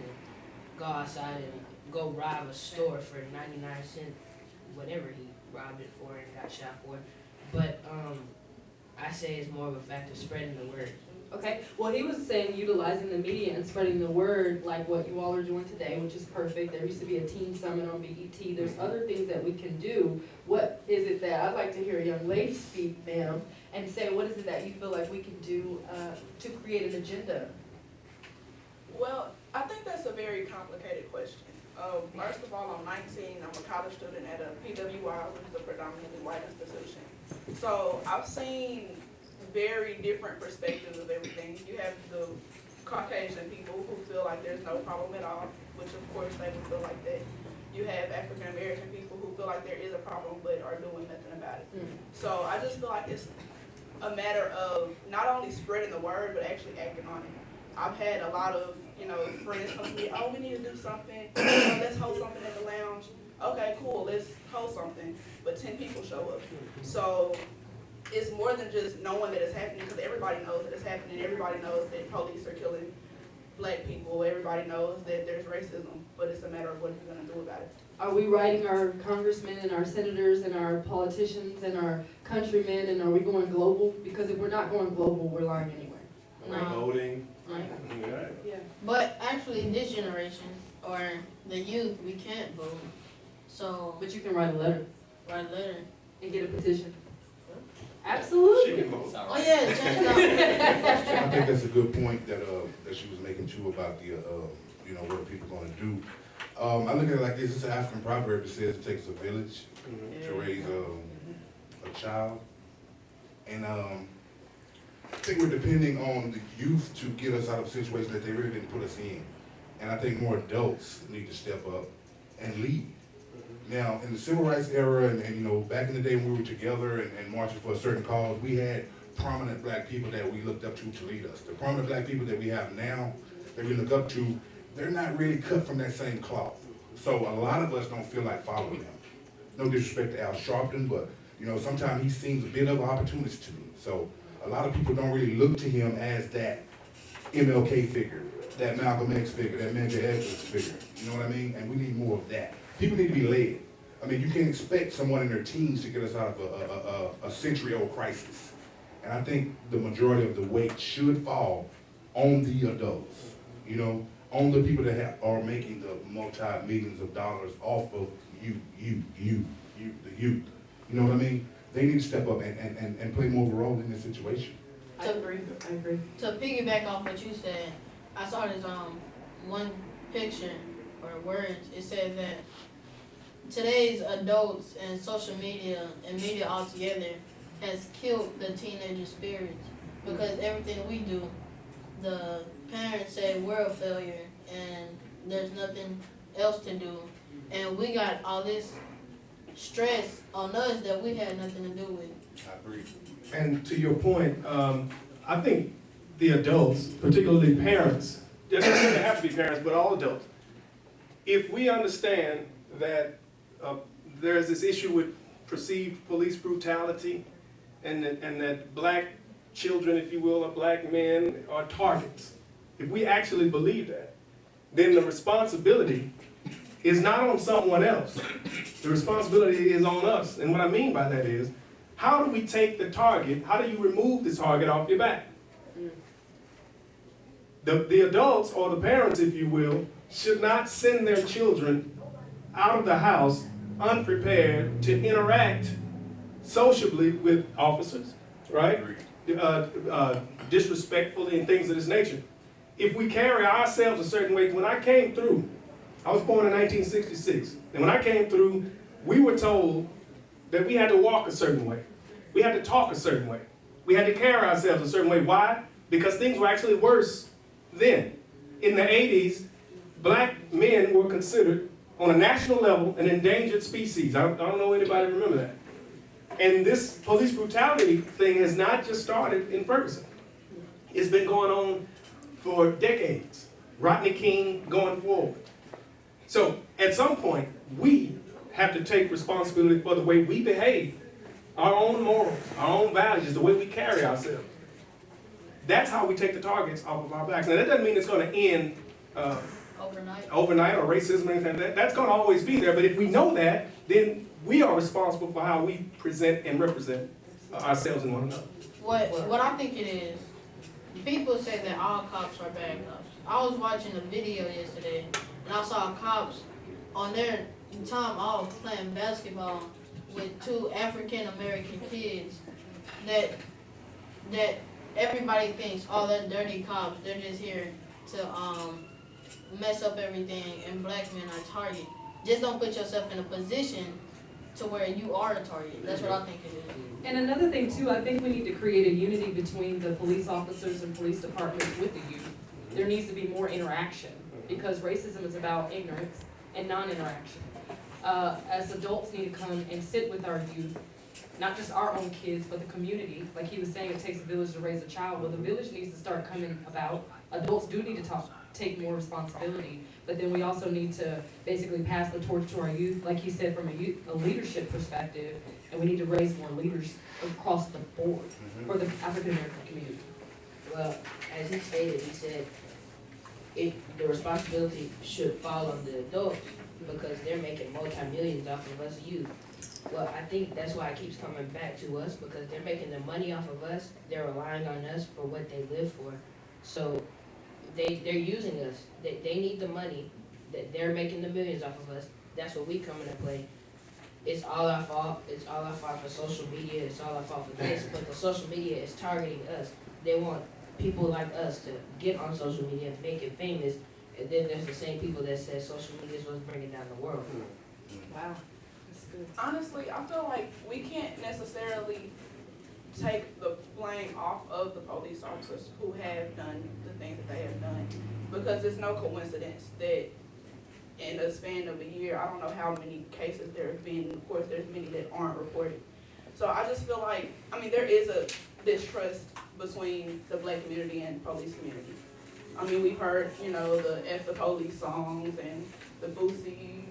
go outside and go rob a store for 99 cents, whatever he robbed it for and got shot for. But I say it's more of a fact of spreading the word. Okay, well, he was saying utilizing the media and spreading the word like what you all are doing today, which is perfect. There used to be a teen summit on BET. There's other things that we can do. What is it that, I'd like to hear a young lady speak, ma'am, and say what is it that you feel like we can do to create an agenda? Well, I think that's a very complicated question. First of all, I'm 19. I'm a college student at a PWI, which is a predominantly white institution. So I've seen very different perspectives of everything. You have the Caucasian people who feel like there's no problem at all, which of course they would feel like that. You have African American people who feel like there is a problem but are doing nothing about it. So I just feel like it's a matter of not only spreading the word but actually acting on it. I've had a lot of, friends come to me, oh, we need to do something, let's hold something at the lounge. Okay, cool, let's hold something, but 10 people show up. So it's more than just knowing that it's happening, because everybody knows that it's happening. Everybody knows that police are killing black people. Everybody knows that there's racism, but it's a matter of what you're going to do about it. Are we writing our congressmen and our senators and our politicians and our countrymen, and are we going global? Because if we're not going global, we're lying anyway. Voting. Right. Yeah. But actually, this generation or the youth, we can't vote. So, But you can write a letter write a letter. and get a petition. Absolutely. Oh yeah, change the I think that's a good point that she was making too about the what are people going to do. I look at it like this: it's an African proverb that says it takes a village to raise a child, and I think we're depending on the youth to get us out of situations that they really didn't put us in, and I think more adults need to step up and lead. Now, in the civil rights era, and back in the day when we were together and marching for a certain cause, we had prominent black people that we looked up to lead us. The prominent black people that we have now, that we look up to, they're not really cut from that same cloth. So a lot of us don't feel like following them. No disrespect to Al Sharpton, but sometimes he seems a bit of an opportunist to me. So a lot of people don't really look to him as that MLK figure, that Malcolm X figure, that Medgar Evers figure. You know what I mean? And we need more of that. People need to be led. I mean, you can't expect someone in their teens to get us out of a century-old crisis. And I think the majority of the weight should fall on the adults, on the people that are making the multi-millions of dollars off of the youth. You know what I mean? They need to step up and play more of a role in this situation. I agree. To piggyback off what you said, I saw this one picture or words. It said that today's adults and social media and media altogether has killed the teenager spirits, because everything we do, the parents say we're a failure and there's nothing else to do, and we got all this stress on us that we had nothing to do with. I agree. And to your point, I think the adults, particularly parents, it doesn't necessarily have to be parents, but all adults, if we understand that there's this issue with perceived police brutality and that black children, if you will, or black men are targets, if we actually believe that, then the responsibility is not on someone else. The responsibility is on us. And what I mean by that is, how do we take the target, how do you remove the target off your back? The adults, or the parents, if you will, should not send their children out of the house unprepared to interact sociably with officers, right? Disrespectfully and things of this nature. If we carry ourselves a certain way, when I came through, I was born in 1966, and when I came through, we were told that we had to walk a certain way. We had to talk a certain way. We had to carry ourselves a certain way. Why? Because things were actually worse then. In the 80s, black men were considered, on a national level, an endangered species. I don't know anybody remember that. And this police brutality thing has not just started in Ferguson. It's been going on for decades. Rodney King going forward. So at some point, we have to take responsibility for the way we behave, our own morals, our own values, the way we carry ourselves. That's how we take the targets off of our backs. Now that doesn't mean it's going to end overnight or racism or anything like that. That's going to always be there. But if we know that, then we are responsible for how we present and represent ourselves and one another. What I think it is, people say that all cops are bad cops. I was watching a video yesterday, and I saw cops on their time off playing basketball with two African American kids that everybody thinks, oh, they're dirty cops. They're just here to mess up everything, and black men are target. Just don't put yourself in a position to where you are a target. That's what I think it is. And another thing too, I think we need to create a unity between the police officers and police departments with the youth. There needs to be more interaction, because racism is about ignorance and non-interaction. As adults need to come and sit with our youth, not just our own kids, but the community. Like he was saying, it takes a village to raise a child. Well, the village needs to start coming about. Adults do need to take more responsibility, but then we also need to basically pass the torch to our youth, like he said, from a leadership perspective, and we need to raise more leaders across the board for the African American community. Well, as he stated, he said the responsibility should fall on the adults because they're making multi-millions off of us youth. Well, I think that's why it keeps coming back to us, because they're making the money off of us. They're relying on us for what they live for. So they're using us. They need the money. They're making the millions off of us. That's what we come into play. It's all our fault. It's all our fault for social media. It's all our fault for this. But the social media is targeting us. They want people like us to get on social media and make it famous. And then there's the same people that say social media is what's bringing down the world. Wow, that's good. Honestly, I feel like we can't necessarily take the blame off of the police officers who have done the things that they have done, because it's no coincidence that in a span of a year, I don't know how many cases there have been. Of course, there's many that aren't reported. So I just feel like, I mean, there is a distrust between the black community and the police community. I mean, we've heard, you know, the F the police songs and the Boosie,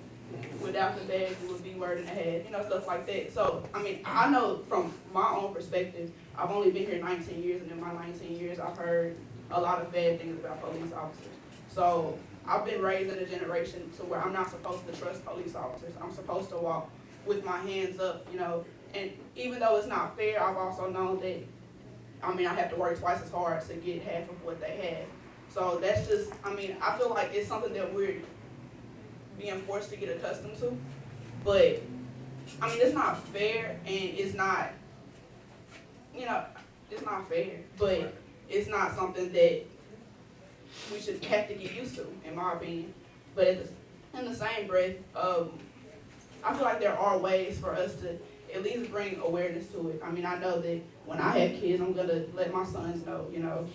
without the bag, you would be word in the head, you know, stuff like that. So, I mean, I know from my own perspective, I've only been here 19 years, and in my 19 years, I've heard a lot of bad things about police officers. So, I've been raised in a generation to where I'm not supposed to trust police officers. I'm supposed to walk with my hands up, you know, and even though it's not fair, I've also known that, I mean, I have to work twice as hard to get half of what they have. So that's just, I mean, I feel like it's something that we're being forced to get accustomed to. But, I mean, it's not fair, and it's not, you know, it's not fair. But it's not something that we should have to get used to, in my opinion. But in the same breath, I feel like there are ways for us to at least bring awareness to it. I mean, I know that when I have kids, I'm going to let my sons know, you know,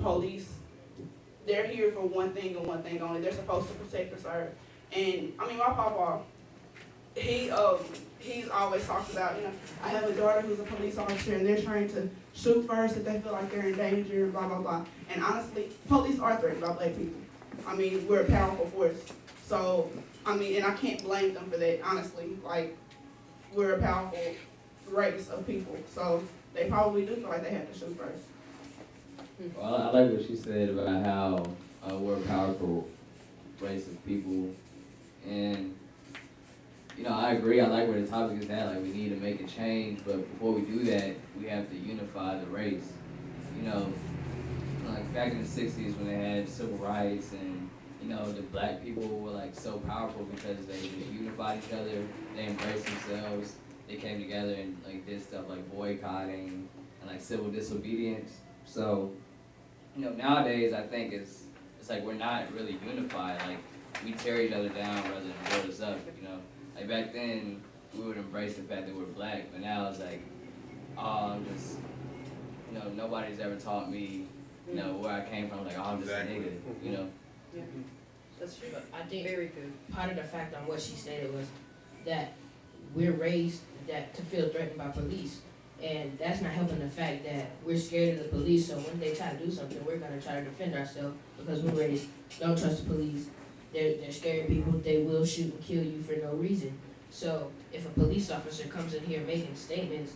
police, they're here for one thing and one thing only. They're supposed to protect and serve. And, I mean, my papa, he's always talked about, you know, I have a daughter who's a police officer, and they're trying to shoot first if they feel like they're in danger, and blah, blah, blah. And honestly, police are threatened by black people. I mean, we're a powerful force. So, I mean, and I can't blame them for that, honestly. Like, we're a powerful race of people. So, they probably do feel like they have to shoot first. Well, I like what she said about how we're a powerful race of people. And, you know, I agree. I like where the topic is at. Like, we need to make a change. But before we do that, we have to unify the race. You know, like back in the 60s when they had civil rights, and, you know, the black people were, like, so powerful because they just unified each other. They embraced themselves. they came together and like did stuff like boycotting and like civil disobedience. So, you know, nowadays I think it's like we're not really unified. Like we tear each other down rather than build us up. You know, like back then we would embrace the fact that we're black, but now it's like, oh, I'm just, you know, nobody's ever taught me, you know, where I came from. Like, oh, I'm just a nigga. You know. Yeah. That's true. But I think Very good. part of the fact on what she stated was that we're raised that to feel threatened by police. And that's not helping the fact that we're scared of the police, so when they try to do something, we're gonna try to defend ourselves because we're raised, don't trust the police. They're scary people, they will shoot and kill you for no reason. So if a police officer comes in here making statements,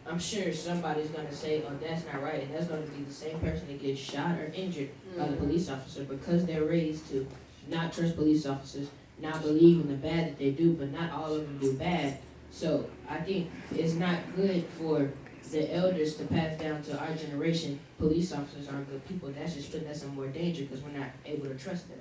I'm sure somebody's gonna say, oh, that's not right, and that's gonna be the same person that gets shot or injured by the police officer because they're raised to not trust police officers, not believe in the bad that they do, but not all of them do bad. So I think it's not good for the elders to pass down to our generation, police officers aren't good people. That's just putting us in more danger because we're not able to trust them.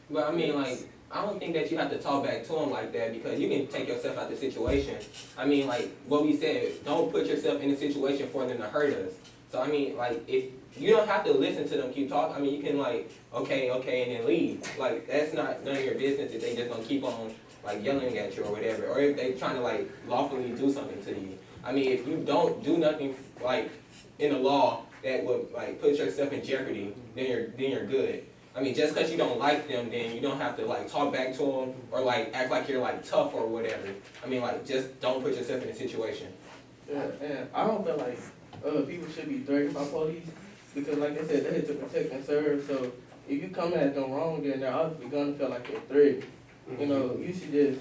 But I mean, like, I don't think that you have to talk back to them like that because you can take yourself out the situation. I mean, like, what we said, don't put yourself in a situation for them to hurt us. So, I mean, like, if you don't have to listen to them keep talking, I mean, you can, like, okay, and then leave. Like, that's not none of your business if they just gonna keep on, like, yelling at you or whatever, or if they trying to, like, lawfully do something to you. I mean, if you don't do nothing, like, in the law that would, like, put yourself in jeopardy, then you're good. I mean, just because you don't like them, then you don't have to, like, talk back to them or, like, act like you're, like, tough or whatever. I mean, like, just don't put yourself in a situation. Yeah, and I don't feel like people should be threatened by police because, like I said, they're here to protect and serve. So if you come at them wrong, then they're obviously going to feel like a threat. You know, you should just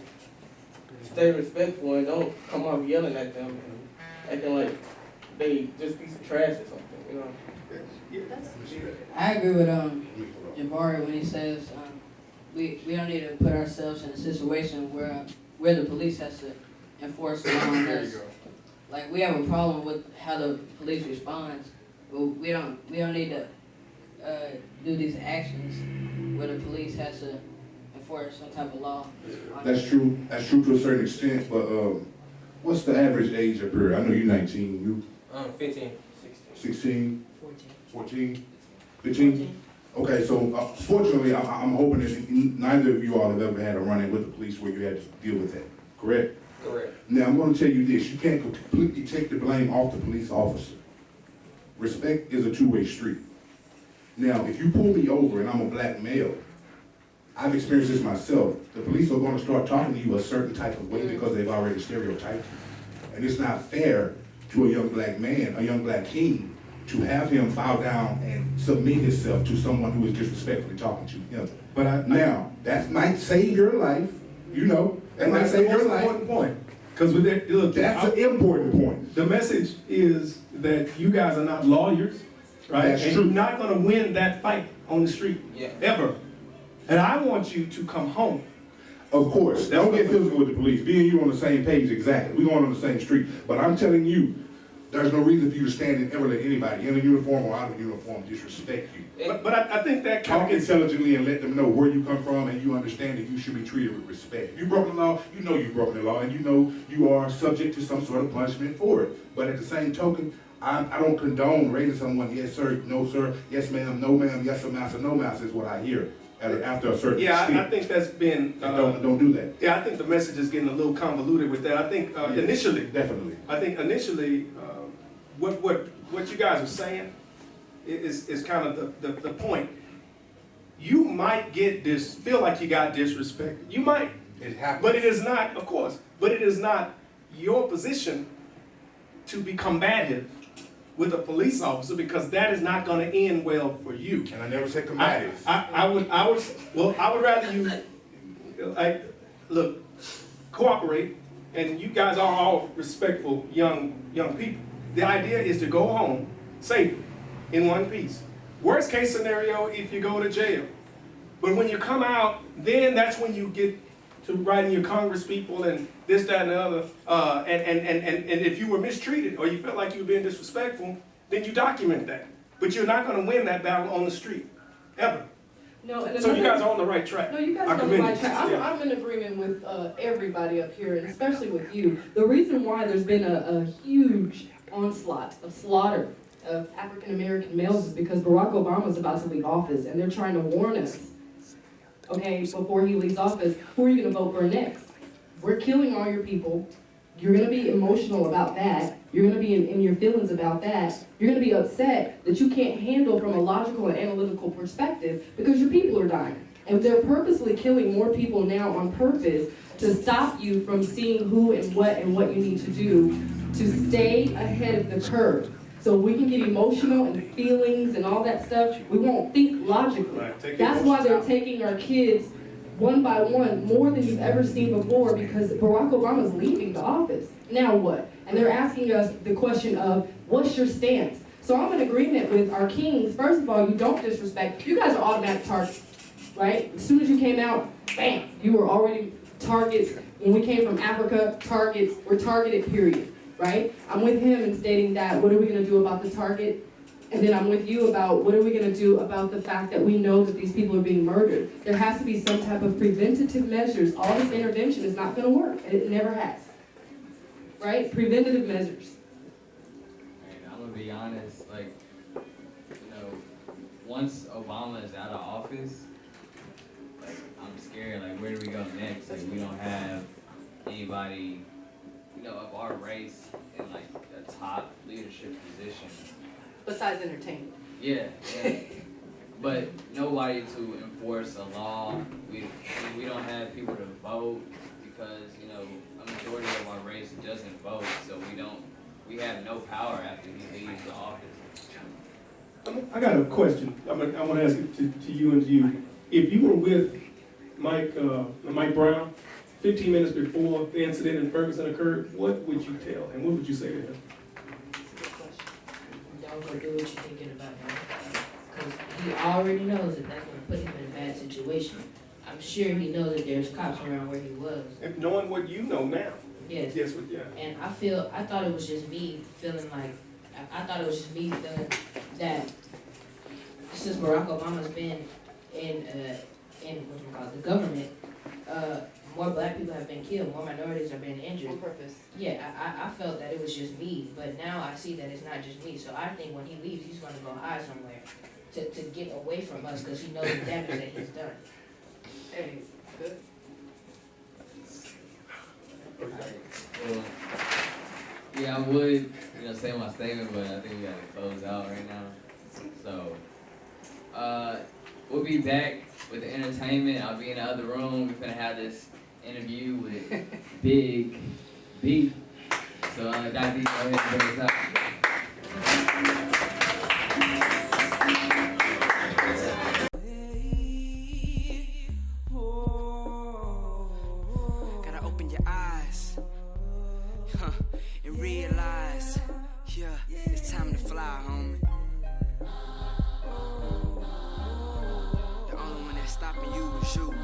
stay respectful and don't come off yelling at them and acting like they just piece of trash or something, you know. I agree with Jabari when he says we don't need to put ourselves in a situation where the police has to enforce the law on us. Like we have a problem with how the police responds, but we don't need to do these actions where the police has to enforce some type of law. That's true. That's true to a certain extent. But what's the average age up here? I know you're 19. You 15, 16, 14. 14, 15. Okay, so fortunately, I'm hoping that neither of you all have ever had a run-in with the police where you had to deal with that. Correct? Correct. Now I'm going to tell you this: you can't completely take the blame off the police officer. Respect is a two-way street. Now, if you pull me over and I'm a black male, I've experienced this myself. The police are going to start talking to you a certain type of way because they've already stereotyped you. And it's not fair to a young black man, a young black king, to have him bow down and submit himself to someone who is disrespectfully talking to him. But now, that might save your life, you know. That might save your life. Important point. Because look, that's an important point. The message is that you guys are not lawyers, right? That's and true. You're not going to win that fight on the street, ever. And I want you to come home. Of course, don't get physical with the police. Me and you on the same page, exactly. We're going on the same street. But I'm telling you, there's no reason for you to stand and ever let anybody in a uniform or out of a uniform disrespect you. But I think that talk intelligently and let them know where you come from and you understand that you should be treated with respect. If you broke the law, you know you broke the law and you know you are subject to some sort of punishment for it. But at the same token, I don't condone raising someone, yes sir, no sir, yes ma'am, no ma'am, yes sir, master, no master is what I hear. After a certain extent. I think that's been... don't do that. Yeah, I think the message is getting a little convoluted with that. I think Yes, initially... Definitely. I think initially, what you guys are saying is kind of the point. You might feel like you got disrespected. You might. It happens. But it is not, of course, but it is not your position to be combative with a police officer because that is not going to end well for you. And I never said combative. I would rather you, look, cooperate, and you guys are all respectful young people. The idea is to go home safely, in one piece. Worst case scenario, if you go to jail. But when you come out, then that's when you get to writing your Congress people and this, that, and the other. And if you were mistreated or you felt like you were being disrespectful, then you document that. But you're not going to win that battle on the street, ever. No, and So you guys are on the right track. No, you guys I are on the commend right you. track. Yeah. I'm in agreement with everybody up here, and especially with you. The reason why there's been a huge onslaught of slaughter of African American males is because Barack Obama's about to leave office, and they're trying to warn us, okay, before he leaves office, who are you going to vote for next? We're killing all your people. You're going to be emotional about that. You're going to be in your feelings about that. You're going to be upset that you can't handle from a logical and analytical perspective because your people are dying. And they're purposely killing more people now on purpose to stop you from seeing who and what you need to do to stay ahead of the curve. So we can get emotional and feelings and all that stuff. We won't think logically. Right, that's why they're taking our kids one by one, more than you've ever seen before, because Barack Obama's leaving the office. Now what? And they're asking us the question of, what's your stance? So I'm in agreement with our kings. First of all, you don't disrespect. You guys are automatic targets, right? As soon as you came out, bam, you were already targets. When we came from Africa, targets were targeted, period, right? I'm with him in stating that, what are we gonna do about the target? And then I'm with you about what are we going to do about the fact that we know that these people are being murdered. There has to be some type of preventative measures. All this intervention is not going to work. It never has. Right? Preventative measures. And I'm going to be honest, like, you know, once Obama is out of office, like, I'm scared, like, where do we go next? Like, we don't have anybody, you know, of our race in, like, a top leadership position. Besides entertainment. Yeah, yeah. But nobody to enforce a law. We don't have people to vote because, you know, a majority of our race doesn't vote, so we have no power after he leaves the office. I got a question. I want to ask it to you and to you. If you were with Mike Brown 15 minutes before the incident in Ferguson occurred, what would you tell him? What would you say to him? Don't go do what you're thinking about now. Because he already knows that that's going to put him in a bad situation. I'm sure he knows that there's cops around where he was. And knowing what you know now. Yes. Yes, yeah. And I thought it was just me feeling like, I thought it was just me feeling that since Barack Obama's been in the government, more black people have been killed, more minorities have been injured. On purpose. Yeah, I felt that it was just me, but now I see that it's not just me. So I think when he leaves, he's going to go hide somewhere to get away from us because he knows the damage that he's done. Hey, good. Well, yeah, I would, you know, say my statement, but I think we gotta close out right now. So, we'll be back with the entertainment. I'll be in the other room. We're gonna have this interview with Big B. So, Dr. go ahead and bring us out. And realize, yeah, it's time to fly, homie. The only one that's stopping you is you.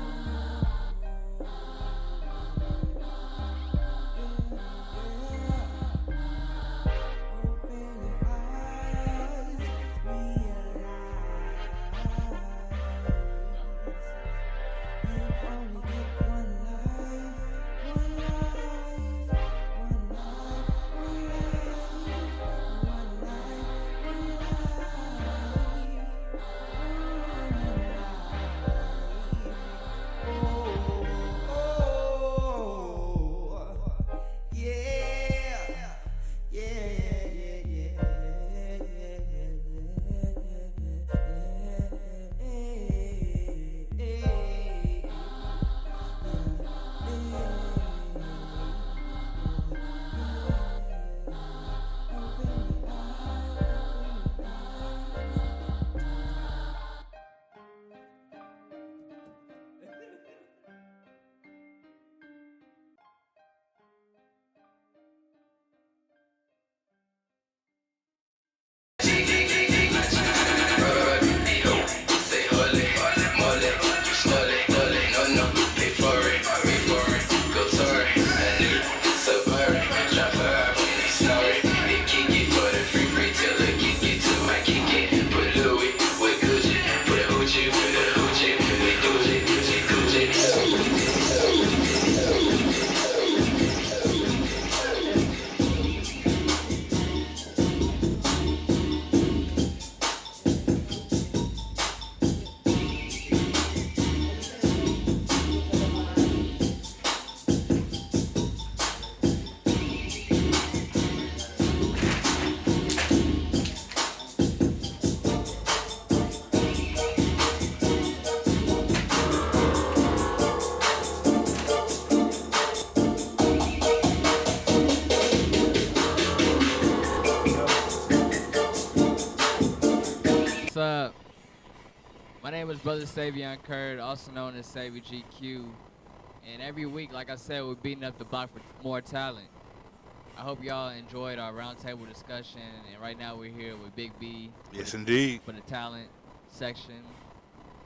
name is Brother Savion Curd, also known as Savy GQ. And every week, like I said, we're beating up the block for more talent. I hope y'all enjoyed our roundtable discussion. And right now we're here with Big B. Yes, indeed. For the talent section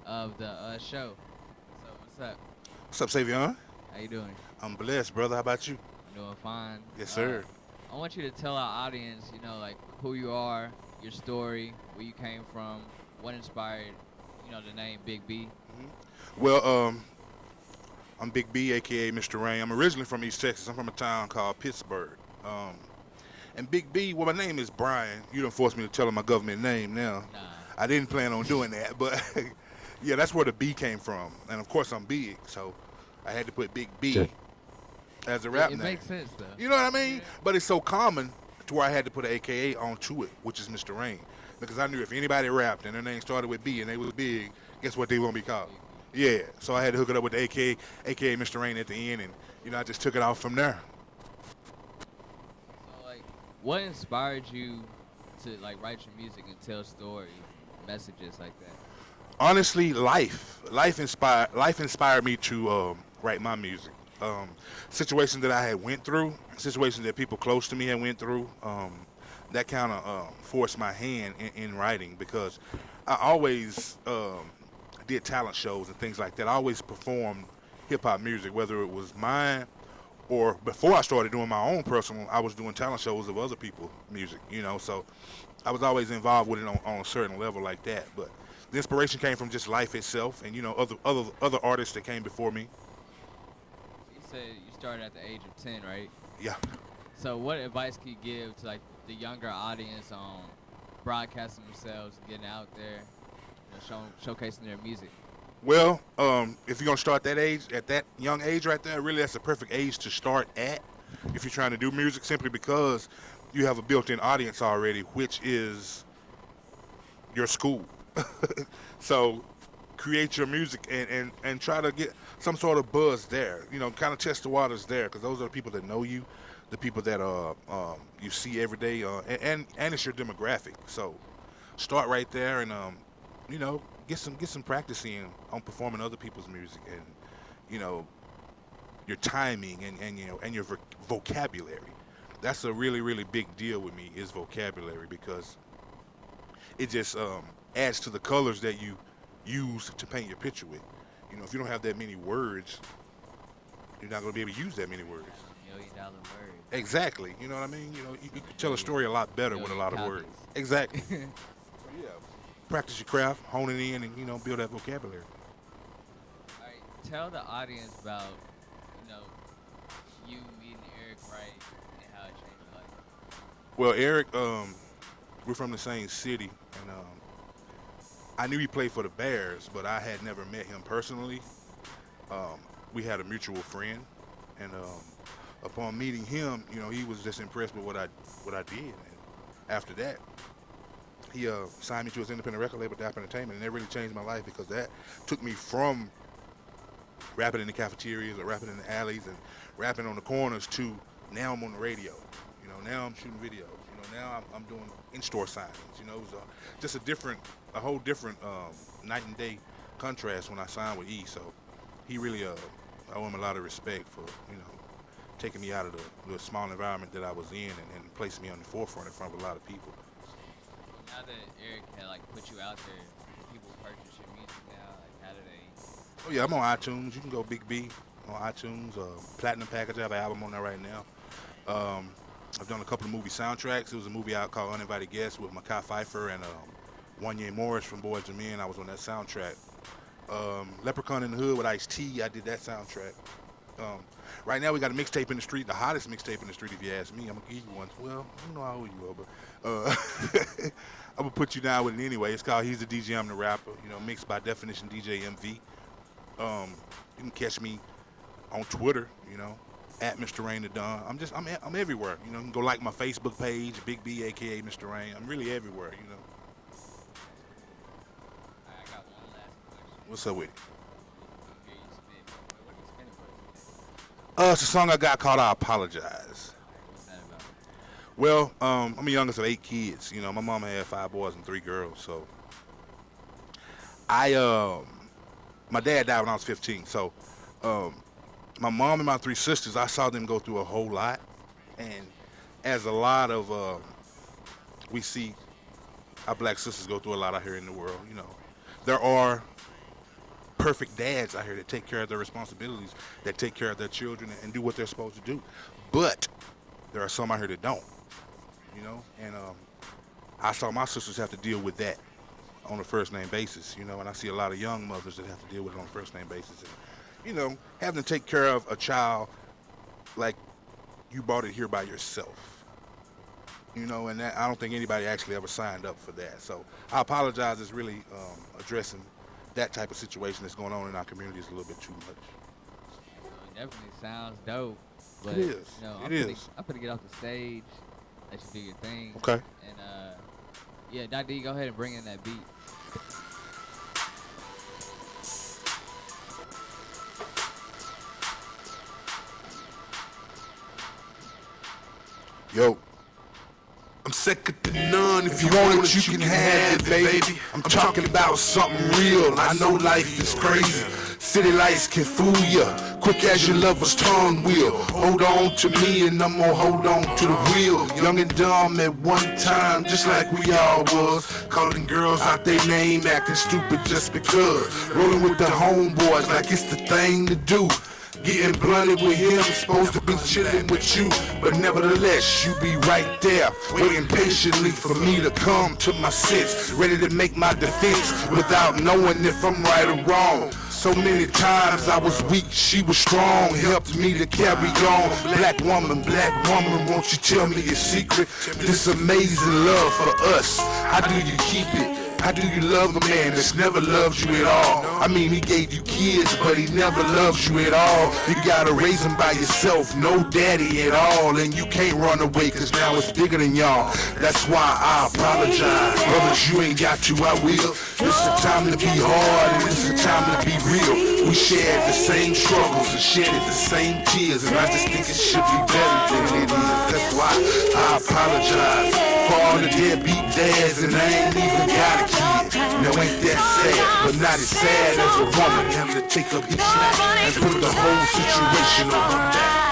of the show. So what's up? What's up, Savion? How you doing? I'm blessed, brother. How about you? I'm doing fine. Yes, sir. I want you to tell our audience, you know, like who you are, your story, where you came from, what inspired, you know, the name Big B. Well, I'm Big B, aka Mr. Rain. I'm originally from East Texas. I'm from a town called Pittsburgh. And Big B, well, my name is Brian. You done forced me to tell him my government name now. Nah. I didn't plan on doing that, but yeah, that's where the B came from. And of course, I'm big, so I had to put Big B as a rap name. It makes sense, though. You know what I mean? Yeah. But it's so common to where I had to put an AKA onto it, which is Mr. Rain. Because I knew if anybody rapped and their name started with B and they was big, guess what they were going to be called? Yeah, so I had to hook it up with the AKA Mr. Rain at the end, and, you know, I just took it off from there. So, like, what inspired you to, like, write your music and tell stories, messages like that? Honestly, life inspired me to write my music. Situations that I had went through, situations that people close to me had went through, that kind of forced my hand in writing, because I always did talent shows and things like that. I always performed hip-hop music, whether it was mine or before I started doing my own personal, I was doing talent shows of other people's music, you know, so I was always involved with it on a certain level like that. But the inspiration came from just life itself and, you know, other artists that came before me. You said you started at the age of 10, right? Yeah. So what advice can you give to, like, the younger audience on broadcasting themselves and getting out there, you know, showcasing their music? Well, if you're going to start that age, at that young age right there, really that's the perfect age to start at if you're trying to do music, simply because you have a built-in audience already, which is your school. So create your music and try to get some sort of buzz there, you know, kind of test the waters there, because those are the people that know you, the people that you see every day, and it's your demographic. So start right there and you know, get some practice in on performing other people's music, and you know, your timing and you know, and your vocabulary. That's a really big deal with me, is vocabulary, because it just adds to the colors that you use to paint your picture with. You know, if you don't have that many words, you're not going to be able to use that many words. $1 million words. Exactly. You know what I mean? You know, you can tell a story a lot better with a lot of words. Exactly. So yeah, practice your craft, hone it in, and, you know, build that vocabulary. All right, tell the audience about, you know, you meeting Eric Wright and how it changed your life. Well, Eric, we're from the same city, and I knew he played for the Bears, but I had never met him personally. We had a mutual friend, and upon meeting him, you know, he was just impressed with what I did. And after that, he signed me to his independent record label, Dap Entertainment, and that really changed my life, because that took me from rapping in the cafeterias or rapping in the alleys and rapping on the corners to now I'm on the radio. You know, now I'm shooting videos. You know, now I'm doing in-store signings. You know, it was just a whole different night and day contrast when I signed with E. So he really, I owe him a lot of respect for, you know, taking me out of the small environment that I was in and placing me on the forefront in front of a lot of people. Now that Eric had, like, put you out there, do people purchase your music now? Like, how do they? Oh yeah, I'm on iTunes. You can go Big B on iTunes. Platinum package. I have an album on there right now. I've done a couple of movie soundtracks. There was a movie out called Uninvited Guests with Mekhi Phifer and Wanya Morris from Boys to Men. I was on that soundtrack. Leprechaun in the Hood with Ice-T. I did that soundtrack. Right now we got a mixtape in the street, the hottest mixtape in the street if you ask me. I'm gonna give you one. Well, I don't know how old you are, but I'm gonna put you down with it anyway. It's called He's the DJ, I'm the Rapper. You know, mixed by Definition DJ MV. You can catch me on Twitter, you know, at Mr. Rain the Don. I'm everywhere. You know, you can go like my Facebook page, Big B, aka Mr. Rain. I'm really everywhere, you know. I got one last question. What's up with it? Here you spit. What are you spinning for today? It's a song I got called I Apologize. What's that about? Well, I'm the youngest of 8 kids. You know, my mama had 5 boys and 3 girls, so My dad died when I was 15, so my mom and my 3 sisters, I saw them go through a whole lot, and as a lot of we see our black sisters go through a lot out here in the world. You know, there are perfect dads out here that take care of their responsibilities, that take care of their children and do what they're supposed to do, but there are some out here that don't. You know, and I saw my sisters have to deal with that on a first name basis, you know, and I see a lot of young mothers that have to deal with it on a first name basis. And, you know, having to take care of a child like you brought it here by yourself, you know, and that, I don't think anybody actually ever signed up for that. So I apologize. It's really addressing that type of situation that's going on in our community is a little bit too much. It definitely sounds dope. But, It is. You know, I'm gonna get off the stage. Let you do your thing. Okay. And yeah, Dr. D, go ahead and bring in that beat. Yo. I'm second to none. If you want it, you can have it, baby. I'm talking about something real. I know life is crazy. City lights can fool ya, quick as your lover's tongue will. Hold on to me and I'm gonna hold on to the wheel. Young and dumb at one time, just like we all was. Calling girls out their name, acting stupid just because. Rolling with the homeboys like it's the thing to do. Getting blunted with him, supposed to be chilling with you. But nevertheless, you be right there, waiting patiently for me to come to my sense. Ready to make my defense without knowing if I'm right or wrong. So many times I was weak, she was strong, helped me to carry on. Black woman, won't you tell me your secret? This amazing love for us, how do you keep it? How do you love a man that's never loved you at all? I mean, he gave you kids, but he never loves you at all. You gotta raise him by yourself, no daddy at all. And you can't run away, cause now it's bigger than y'all. That's why I apologize. Brothers, you ain't got to, I will. This is a time to be hard, and this is a time to be real. We shared the same struggles and shared the same tears, and I just think it should be better than it is. That's why I apologize for all the deadbeat dads, and I ain't even got a kid. Now ain't that sad, but not as sad as a woman having to take up his slack and put the whole situation on her back.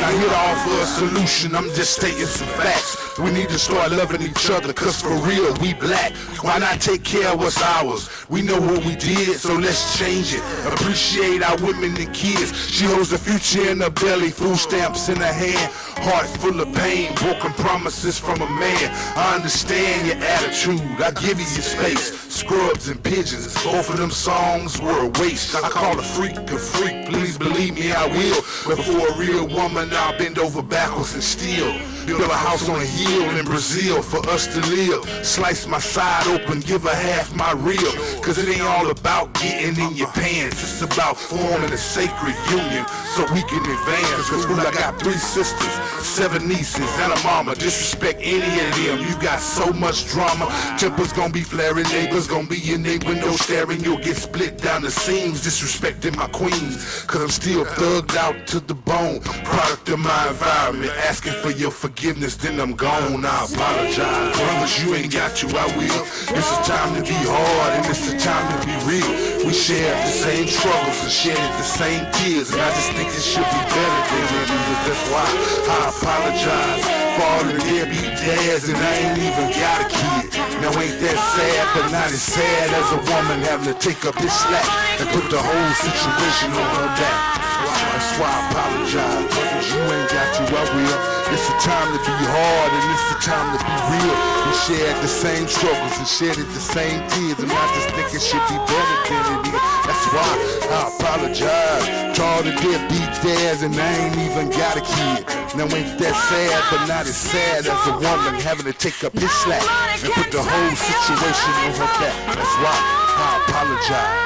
Now here to offer a solution, I'm just stating some facts. We need to start loving each other, cause for real, we black. Why not take care of what's ours? We know what we did, so let's change it. Appreciate our women and kids. She holds the future in her belly, food stamps in her hand. Heart full of pain, broken promises from a man. I understand your attitude, I give you your space. Scrubs and pigeons, both of them songs were a waste. I call a freak, please believe me, I will. But for a real woman, I'll bend over backwards and steal. Build a house on a hill in Brazil for us to live. Slice my side open, give her half my rib. Cause it ain't all about getting in your pants. It's about forming a sacred union so we can advance. Cause I got 3 sisters, 7 nieces, and a mama. Disrespect any of them, you got so much drama. Tempers gonna be flaring, neighbors gonna be in their window staring. You'll get split down the seams, disrespecting my queens. Cause I'm still thugged out to the bone. Product of my environment, asking for your forgiveness, then I'm gone. I apologize. Promise you ain't got to, I will. It's a time to be hard and it's a time to be real. We shared the same struggles and shared the same tears, and I just think it should be better than it is. That's why I apologize for all the deadbeat dads, and I ain't even got a kid. Now ain't that sad, but not as sad as a woman having to take up his slack and put the whole situation on her back. That's why I apologize, brothers, you ain't got to, I will. It's a time to be hard and it's a time to be real. We shared the same struggles and shared the same tears, and I just think it should be better than it is. That's why I apologize to all the deadbeat dads, and I ain't even got a kid. Now ain't that sad, but not as sad as a woman having to take up his slack and put the whole situation on her back. That's why I apologize.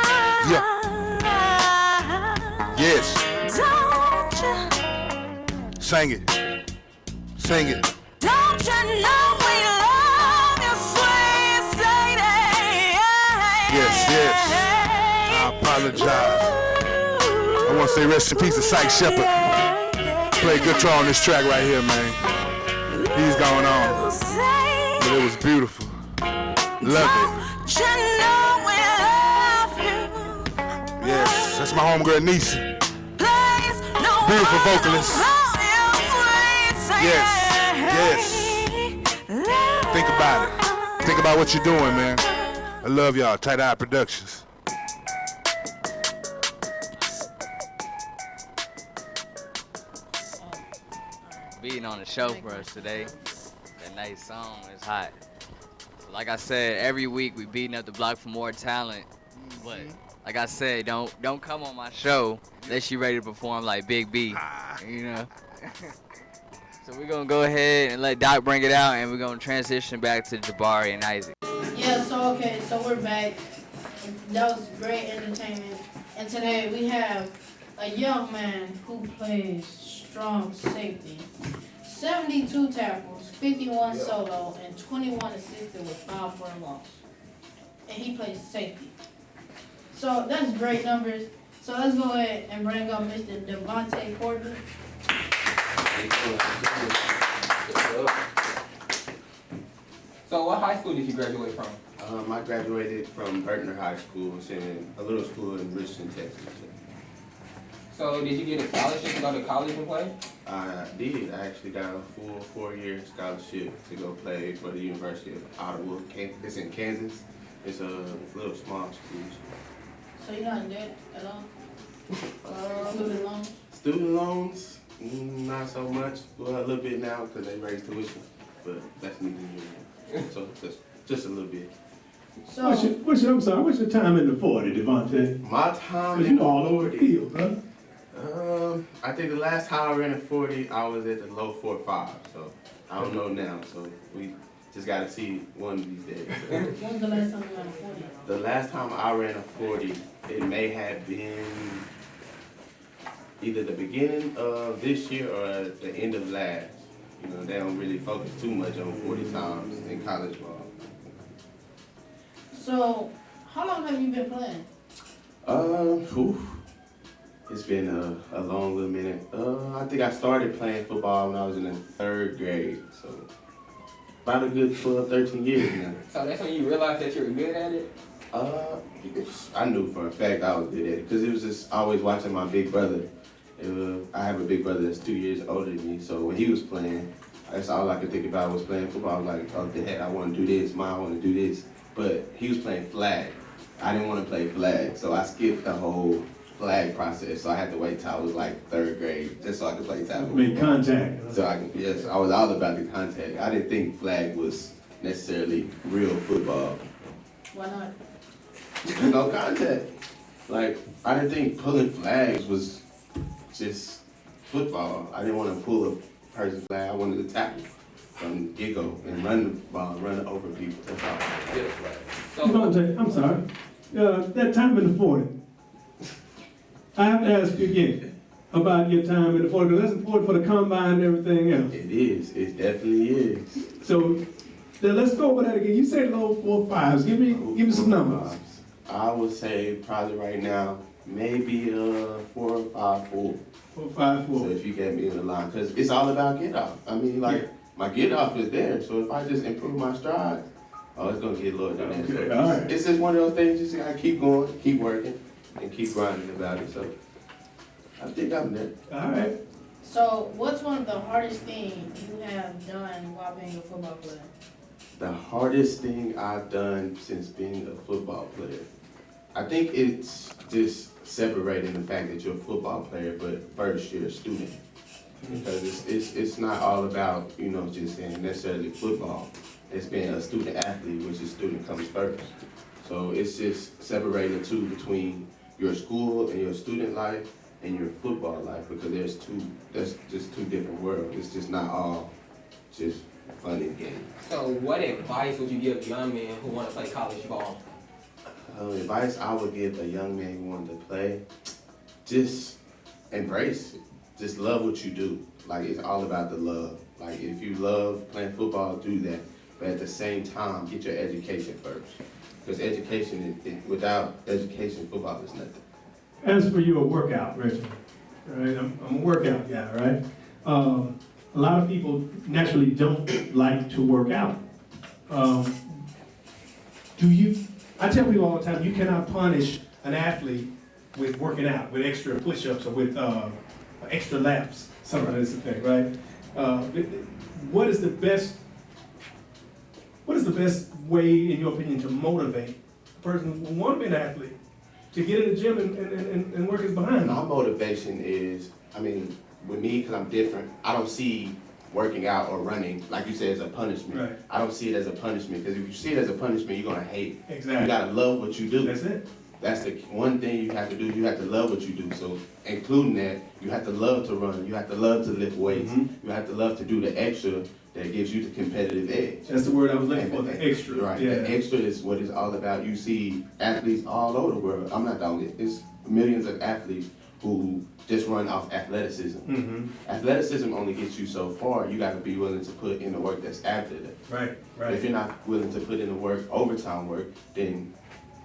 Yeah. Yes. Sing it. Sing it. Don't you know we love you, sweet lady? Yes. I apologize. I want to say rest in peace to Syke Shepherd. Play guitar on this track right here, man. He's going on. But it was beautiful. Love it. Don't you know we love That's my homegirl niece. Beautiful vocalist. Yes, yes. Think about it. Think about what you're doing, man. I love y'all. Tight Eye Productions. Beating on the show for us today. That nice song is hot. So like I said, every week we beating up the block for more talent. But like I said, don't come on my show unless you ready to perform like Big B. You know. So we're gonna go ahead and let Doc bring it out, and we're gonna transition back to Jabari and Isaac. Yeah, so okay, so we're back. That was great entertainment. And today we have a young man who plays strong safety. 72 tackles, 51 solo, and 21 assisted with 5 for a loss. And he plays safety. So that's great numbers. So let's go ahead and bring up Mr. Devontae Porter. So what high school did you graduate from? I graduated from Burtner High School. It's in a little school in Richardson, Texas. So did you get a scholarship to go to college and play? I did. I actually got a full 4-year scholarship to go play for the University of Ottawa. It's in Kansas. It's a little small school. So you're not in debt at all? Student loans? Student loans, not so much. Well, a little bit now because they raised tuition, but that's neither here nor there. So just a little bit. So what's your time in the 40, Devontae? My time in the 40. All over the field, huh? I think the last time I ran a 40, I was at the low 4.5. So I don't know now. So we just got to see one of these days. When was the last time you ran a 40? The last time I ran a 40, it may have been either the beginning of this year or the end of last. You know, they don't really focus too much on 40 times in college ball. So, how long have you been playing? It's been a long little minute. I think I started playing football when I was in the 3rd grade, so about a good 12, 13 years now. So that's when you realized that you were good at it? I knew for a fact I was good at it, because it was just always watching my big brother. I have a big brother that's 2 years older than me, so when he was playing, that's all I could think about was playing football. I was like, oh, Dad, I want to do this, Mom, I want to do this. But he was playing flag. I didn't want to play flag, so I skipped the whole flag process. So I had to wait till I was like 3rd grade just so I could play tackle. Make contact. So yes, I was all about the contact. I didn't think flag was necessarily real football. Why not? There's no contact. Like, I didn't think pulling flags was just football. I didn't want to pull a person's flag. I wanted to tackle from get-go and run the ball, run over people. That's all. Get a flag. Devontae, I'm sorry. That time in the 40. I have to ask you again about your time in the 40, because that's important for the combine and everything else. It is. It definitely is. So then let's go over that again. You said low 4.5s. Give me some numbers. I would say probably right now, maybe 4.54. 4.54. So if you get me in the line, because it's all about get off. I mean, like, my get off is there. So if I just improve my stride, it's gonna get lower than that. So all right. It's just one of those things. You just gotta keep going, keep working, and keep grinding about it. So I think I'm there. All right. So, what's one of the hardest things you have done while being a football player? The hardest thing I've done since being a football player, I think it's just separating the fact that you're a football player, but first you're a student. Because it's not all about, just saying necessarily football. It's being a student athlete, which is student comes first. So it's just separating the two between your school and your student life and your football life, because that's just two different worlds. It's just not all just fun and games. So what advice would you give young men who want to play college ball? Advice I would give a young man who wanted to play, just embrace it. Just love what you do. Like, it's all about the love. Like, if you love playing football, do that. But at the same time, get your education first. Because education, without education, football is nothing. As for your workout, Richard, right? I'm a workout guy, right? A lot of people naturally don't like to work out. I tell people all the time, you cannot punish an athlete with working out, with extra push-ups or with extra laps, something to this effect, right? What is the best way, in your opinion, to motivate a person who wants to be an athlete to get in the gym and work his behind? My motivation is, I mean, with me, because I'm different, I don't see working out or running, like you said, as a punishment. Right. I don't see it as a punishment, because if you see it as a punishment, you're gonna hate it. Exactly. You gotta love what you do. That's it. That's the one thing you have to do. You have to love what you do. So, including that, you have to love to run. You have to love to lift weights. Mm-hmm. You have to love to do the extra that gives you the competitive edge. That's the word I was looking for, the extra. Right. Yeah. The extra is what it's all about. You see athletes all over the world. I'm not the only. It's millions of athletes who just run off athleticism. Mm-hmm. Athleticism only gets you so far. You got to be willing to put in the work that's after that. Right. Right. If you're not willing to put in the work, overtime work, then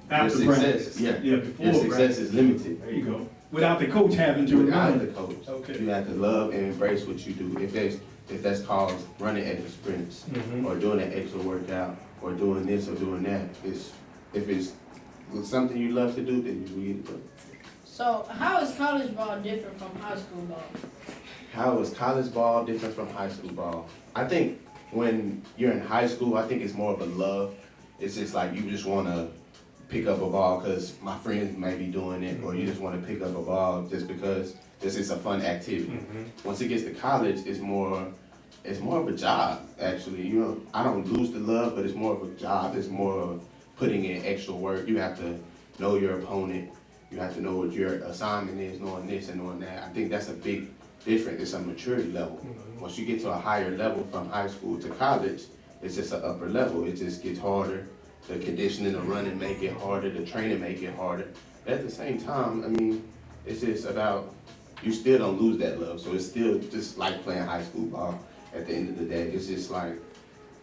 After your practice. success, Before your success practice. is limited. There you go. Without the coach having to Without remind the it. coach, Okay. you have to love and embrace what you do. If that's called running extra sprints, Mhm. or doing an extra workout, or doing this or doing that, if it's something you love to do, then you really do. So how is college ball different from high school ball? How is college ball different from high school ball? I think when you're in high school, I think it's more of a love. It's just like you just want to pick up a ball because my friends may be doing it, or you just want to pick up a ball just because it's a fun activity. Mm-hmm. Once it gets to college, it's more of a job, actually. You know, I don't lose the love, but it's more of a job. It's more of putting in extra work. You have to know your opponent. You have to know what your assignment is, knowing this and knowing that. I think that's a big difference. It's a maturity level. Mm-hmm. Once you get to a higher level from high school to college, it's just an upper level. It just gets harder. The conditioning, the running make it harder. The training make it harder. But at the same time, I mean, it's just about, you still don't lose that love. So it's still just like playing high school ball at the end of the day. It's just like,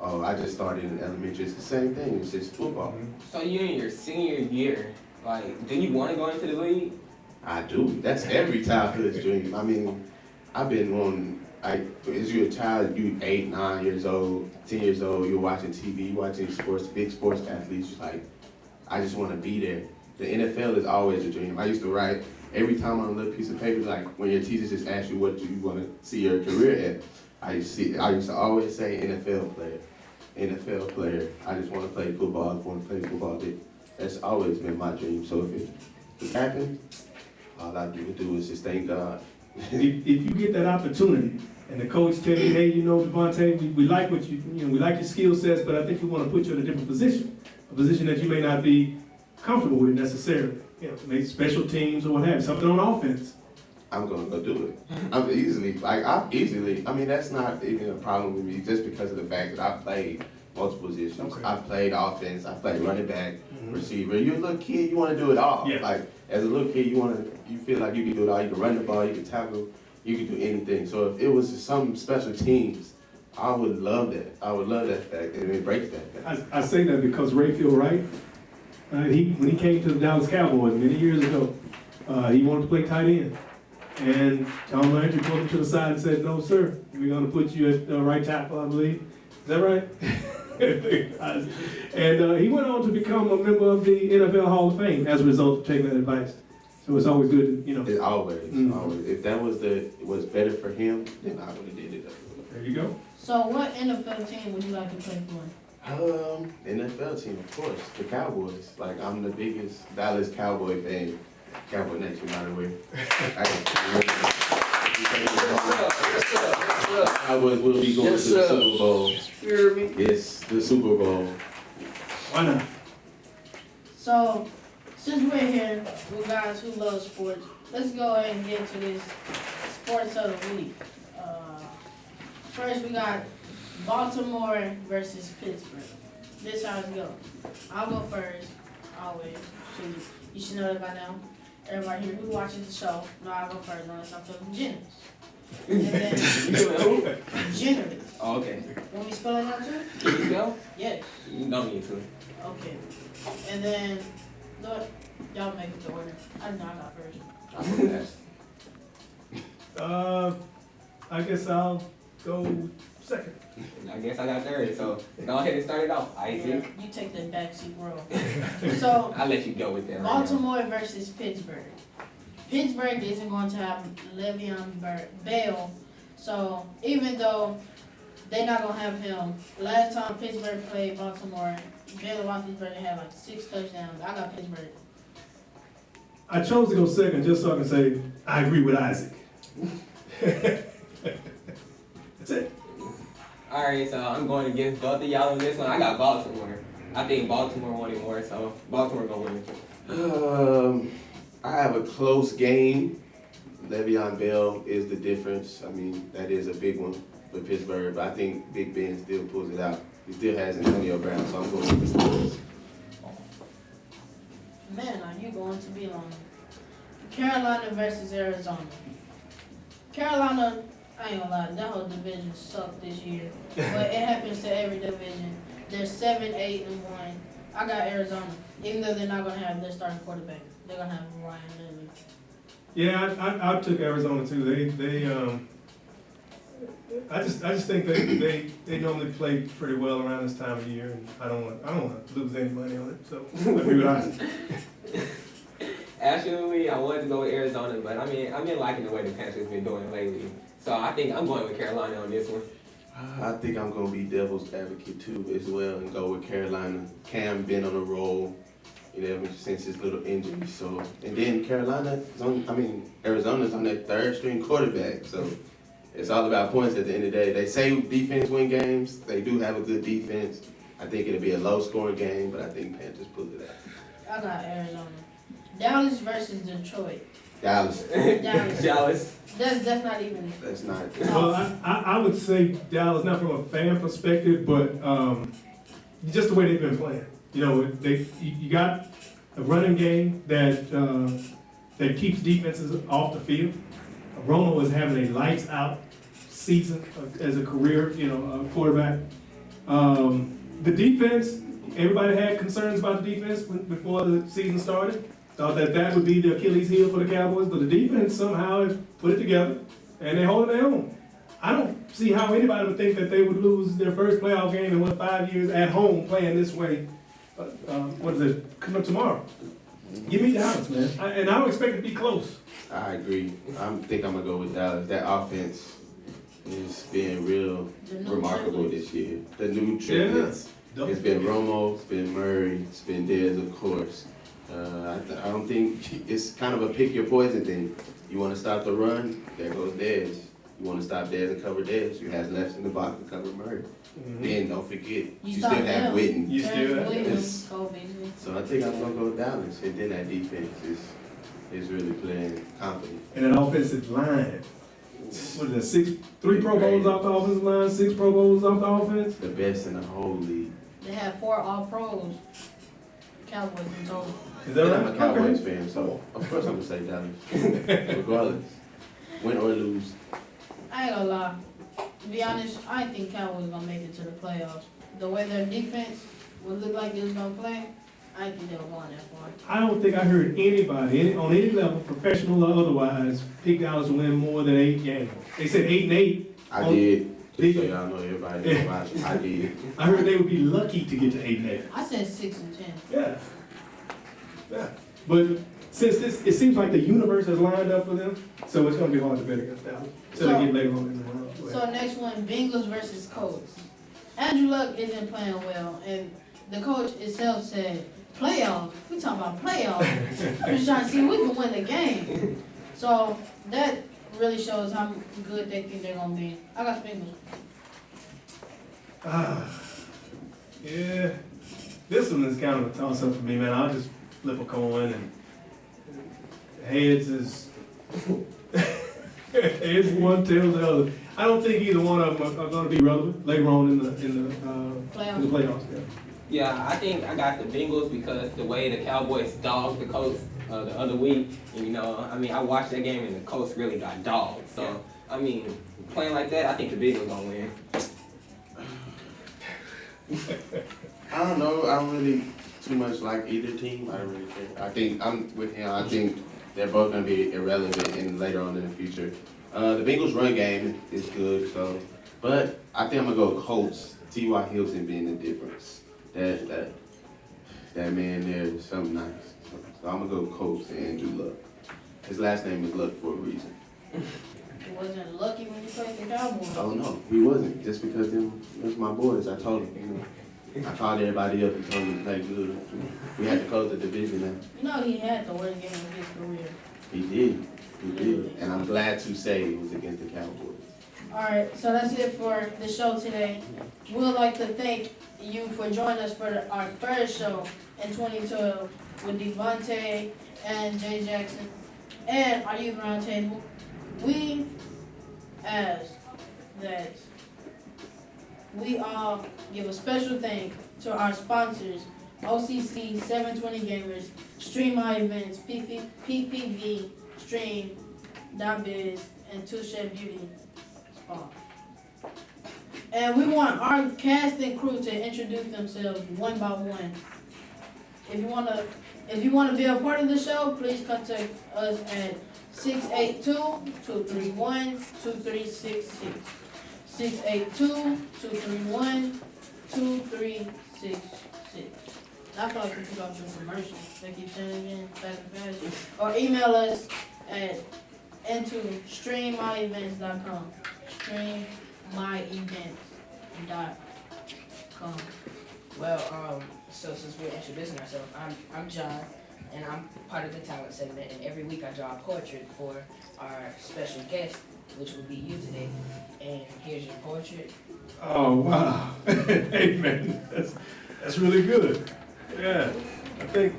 oh, I just started in elementary. It's the same thing. It's just football. So you in your senior year, like, do you want to go into the league? I do. That's every childhood's dream. I mean, I've been on, like, as you're a child, you 8, 9 years old, 10 years old, you're watching TV, you're watching sports, big sports athletes, you're like, I just want to be there. The NFL is always a dream. I used to write every time on a little piece of paper, like when your teachers just ask you what do you want to see your career at, I used to always say NFL player. NFL player. I just want to play football. I want to play football. That's always been my dream. So if it happens, all I do is just thank God. if you get that opportunity and the coach tell you, hey, you know, Devontae, we like what we like your skill sets, but I think we want to put you in a different position, a position that you may not be comfortable with necessarily. You know, maybe special teams or what have you, something on offense. I'm gonna go do it. I mean, that's not even a problem with me just because of the fact that I've played multiple positions. Okay. I've played offense, I've played running back, receiver. You're a little kid, you wanna do it all. Yeah. Like, as a little kid, you feel like you can do it all. You can run the ball, you can tackle, you can do anything. So if it was some special teams, I would love that. I would love that fact, and it breaks that fact. I say that because Rayfield Wright, when he came to the Dallas Cowboys many years ago, he wanted to play tight end. And Tom Landry pulled him to the side and said, no, sir, we're going to put you at right tackle, I believe. Is that right? And he went on to become a member of the NFL Hall of Fame as a result of taking that advice. So it's always good to, you know. It always. If that was better for him, then I would have did it. There you go. So what NFL team would you like to play for? NFL team, of course, the Cowboys. Like, I'm the biggest Dallas Cowboy fan. Cowboy Nation, by the way. Cowboys will be going to the Super Bowl. You hear me? Yes, the Super Bowl. Why not? So since we're here with guys who love sports, let's go ahead and get into this sports of the week. First we got Baltimore versus Pittsburgh. This is how it goes. I'll go first. Always. You should know that by now. Everybody here who watches the show know I'll go first unless I'm feeling generous. And then generous. Oh, okay. Want me to spell it out too? Can you go? Yes. You don't need to. Okay. And then look, y'all make it to order. I know I got first. I'm from that. I guess I'll go second. I guess I got third, so go ahead and start it off, Isaac. Yeah, you take the backseat role. So I'll let you go with that. Baltimore versus Pittsburgh. Pittsburgh isn't going to have Le'Veon Bell, so even though they're not gonna have him, last time Pittsburgh played Baltimore, Bill Roethlisberger had like 6 touchdowns. I got Pittsburgh. I chose to go second just so I can say I agree with Isaac. That's it. All right, so I'm going against both of y'all on this one. I got Baltimore. I think Baltimore won it more, so Baltimore gonna win. I have a close game. Le'Veon Bell is the difference. I mean, that is a big one for Pittsburgh, but I think Big Ben still pulls it out. He still has Antonio Brown, so I'm going with the Steelers. Man, are you going to be long? Carolina versus Arizona. Carolina, I ain't gonna lie, that whole division sucked this year. But it happens to every division. They're 7-8-1. I got Arizona, even though they're not gonna have their starting quarterback. They're gonna have Ryan Lilly. Yeah, I took Arizona too. I just think they normally play pretty well around this time of year, and I don't want to lose any money on it. So let me be honest. Actually, I wanted to go with Arizona, but I've been liking the way the Panthers been doing lately. So I think I'm going with Carolina on this one. I think I'm going to be devil's advocate too as well and go with Carolina. Cam been on a roll, since his little injury. So, and then Arizona's on that third string quarterback. So it's all about points at the end of the day. They say defense win games. They do have a good defense. I think it'll be a low scoring game, but I think Panthers pull it out. I got Arizona. Dallas versus Detroit. Dallas. Dallas. That's not even. That's not. Well, I would say Dallas, not from a fan perspective, but just the way they've been playing. You got a running game that keeps defenses off the field. Romo is having a lights out season as a career, quarterback. The defense, everybody had concerns about the defense before the season started. Thought that would be the Achilles heel for the Cowboys, but the defense somehow has put it together, and they're holding their own. I don't see how anybody would think that they would lose their first playoff game in 5 years at home playing this way. Coming up tomorrow. Give me Dallas, man. And I don't expect it to be close. I agree. I think I'm going to go with Dallas. That offense is being real remarkable this year. The new triplets. Yeah. It's been Romo, it's been Murray, it's been Dez, of course. I don't think it's kind of a pick your poison thing. You want to stop the run, there goes Dez. You want to stop Dez and cover Dez, you have left in the box to cover Murray. Mm-hmm. Then don't forget, you still have Witten. You still have Witten. So I think I'm going to go Dallas. And then that defense is really playing confident. And an offensive line. What is that, 3 Pro Bowls off the offensive line, 6 Pro Bowls off the offense? The best in the whole league. They have 4 All-Pros. Cowboys in total. Is that right? I'm a Cowboys fan, so of course I'm going to say Dallas. Regardless. Win or lose. I ain't gonna lie. To be honest, I think Cowboys gonna make it to the playoffs. The way their defense would look like it was gonna play, I think they'll go on that far. I don't think I heard anybody on any level, professional or otherwise, pick Dallas to win more than 8 games. They said 8-8. I did. Just so y'all know, everybody know watch. I did. I heard they would be lucky to get to 8-8. I said 6-10. Yeah. But since it seems like the universe has lined up for them, so it's going to be hard to bet against Dallas. So they get later on in the round. So next one, Bengals versus Colts. Andrew Luck isn't playing well, and the coach itself said, playoffs? We talking about playoffs. I'm just trying to see if we can win the game. So that really shows how good they think they're going to be. I got the Bengals. Yeah. This one is kind of a toss-up for me, man. I'll just flip a coin, and heads is heads one, tails the other. I don't think either one of them are going to be relevant later on in the playoffs. Yeah, I think I got the Bengals because the way the Cowboys dogged the Colts the other week, I watched that game and the Colts really got dogged. So, playing like that, I think the Bengals gonna win. I don't know. I don't really too much like either team. I don't really care. I think I'm with him. I think they're both going to be irrelevant later on in the future. The Bengals' run game is good, so But I think I'm gonna go Colts. T.Y. Hilton being the difference. That man there is something nice. So I'm gonna go Colts and Andrew Luck. His last name is Luck for a reason. He wasn't lucky when you played the Cowboys. Oh no, he wasn't. Just because them was my boys. I told him. You know, I called everybody up and told them to play good. We had to close the division now. You know he had the worst game of his career. He did. He did. And I'm glad to say it was against the Cowboys. Alright, so that's it for the show today. We would like to thank you for joining us for our first show in 2012 with Devontae and Jay Jackson and our youth roundtable. We ask that we all give a special thank to our sponsors, OCC 720 Gamers, Stream My Events, PPV, Stream.biz, and Touche Beauty Spa. And we want our cast and crew to introduce themselves one by one. If you wanna be a part of the show, please contact us at 682-231-2366. 682-231-2366. I feel like we could go through commercials. They keep saying it again, fast and fast. Or email us at into streammyevents.com. Streammyevents.com. Well, so since we're introducing ourselves, I'm John, and I'm part of the talent segment, and every week I draw a portrait for our special guest, which will be you today. And here's your portrait. Oh, wow. Hey, man, that's really good. Yeah, I think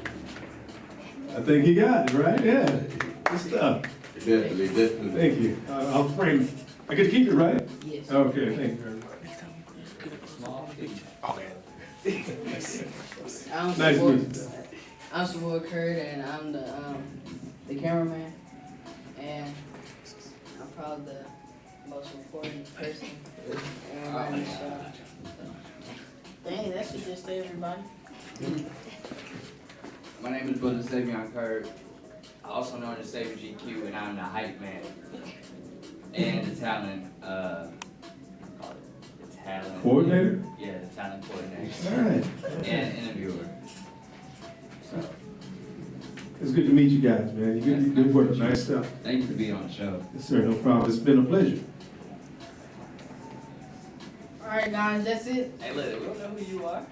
you got it, right? Yeah, good stuff. Definitely. Thank you. I'll frame it. I get to keep it, right? Yes. Okay, thank you very much. Nice to meet you. I'm Savoy Kurt, and I'm the cameraman, and I'm probably the most important person around the show. Dang, that should just say everybody. My name is Brother Savion Kurt, also known as Savior GQ, and I'm the hype man and the talent, Coordinator? Yeah, the talent coordinator. All right. And interviewer. So, It's good to meet you guys, man. You good work, nice stuff. thank you for being on the show. Yes, sir, no problem. It's been a pleasure. Alright guys, that's it. Hey, look, we don't know who you are.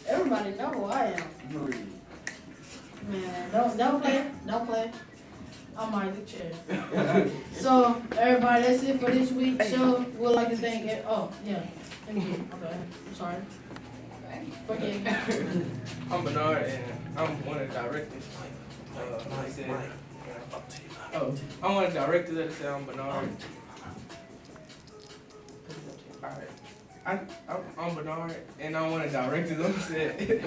Everybody know who I am. Man, don't play. I'm out of the chair. So, everybody, that's it for this week's show. We'd like to thank it. Oh, yeah. Thank you. Okay. I'm sorry. Forgive me. I'm Bernard, and I'm one of the directors. I'm one of the directors that said I'm Bernard. Alright. I'm Bernard, and I'm one of the directors on set. Good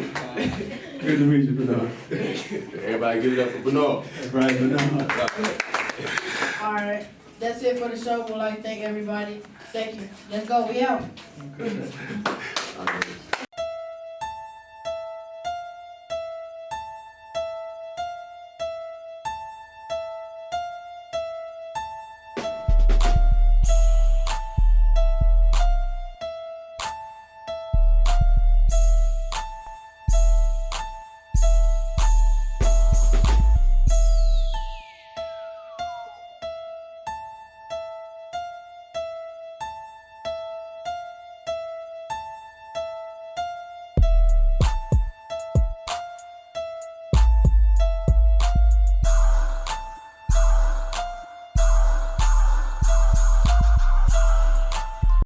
to meet you, Bernard. Everybody give it up for Bernard. That's right, Bernard. Alright. That's it for the show. We'd like to thank everybody. Thank you. Let's go. We out.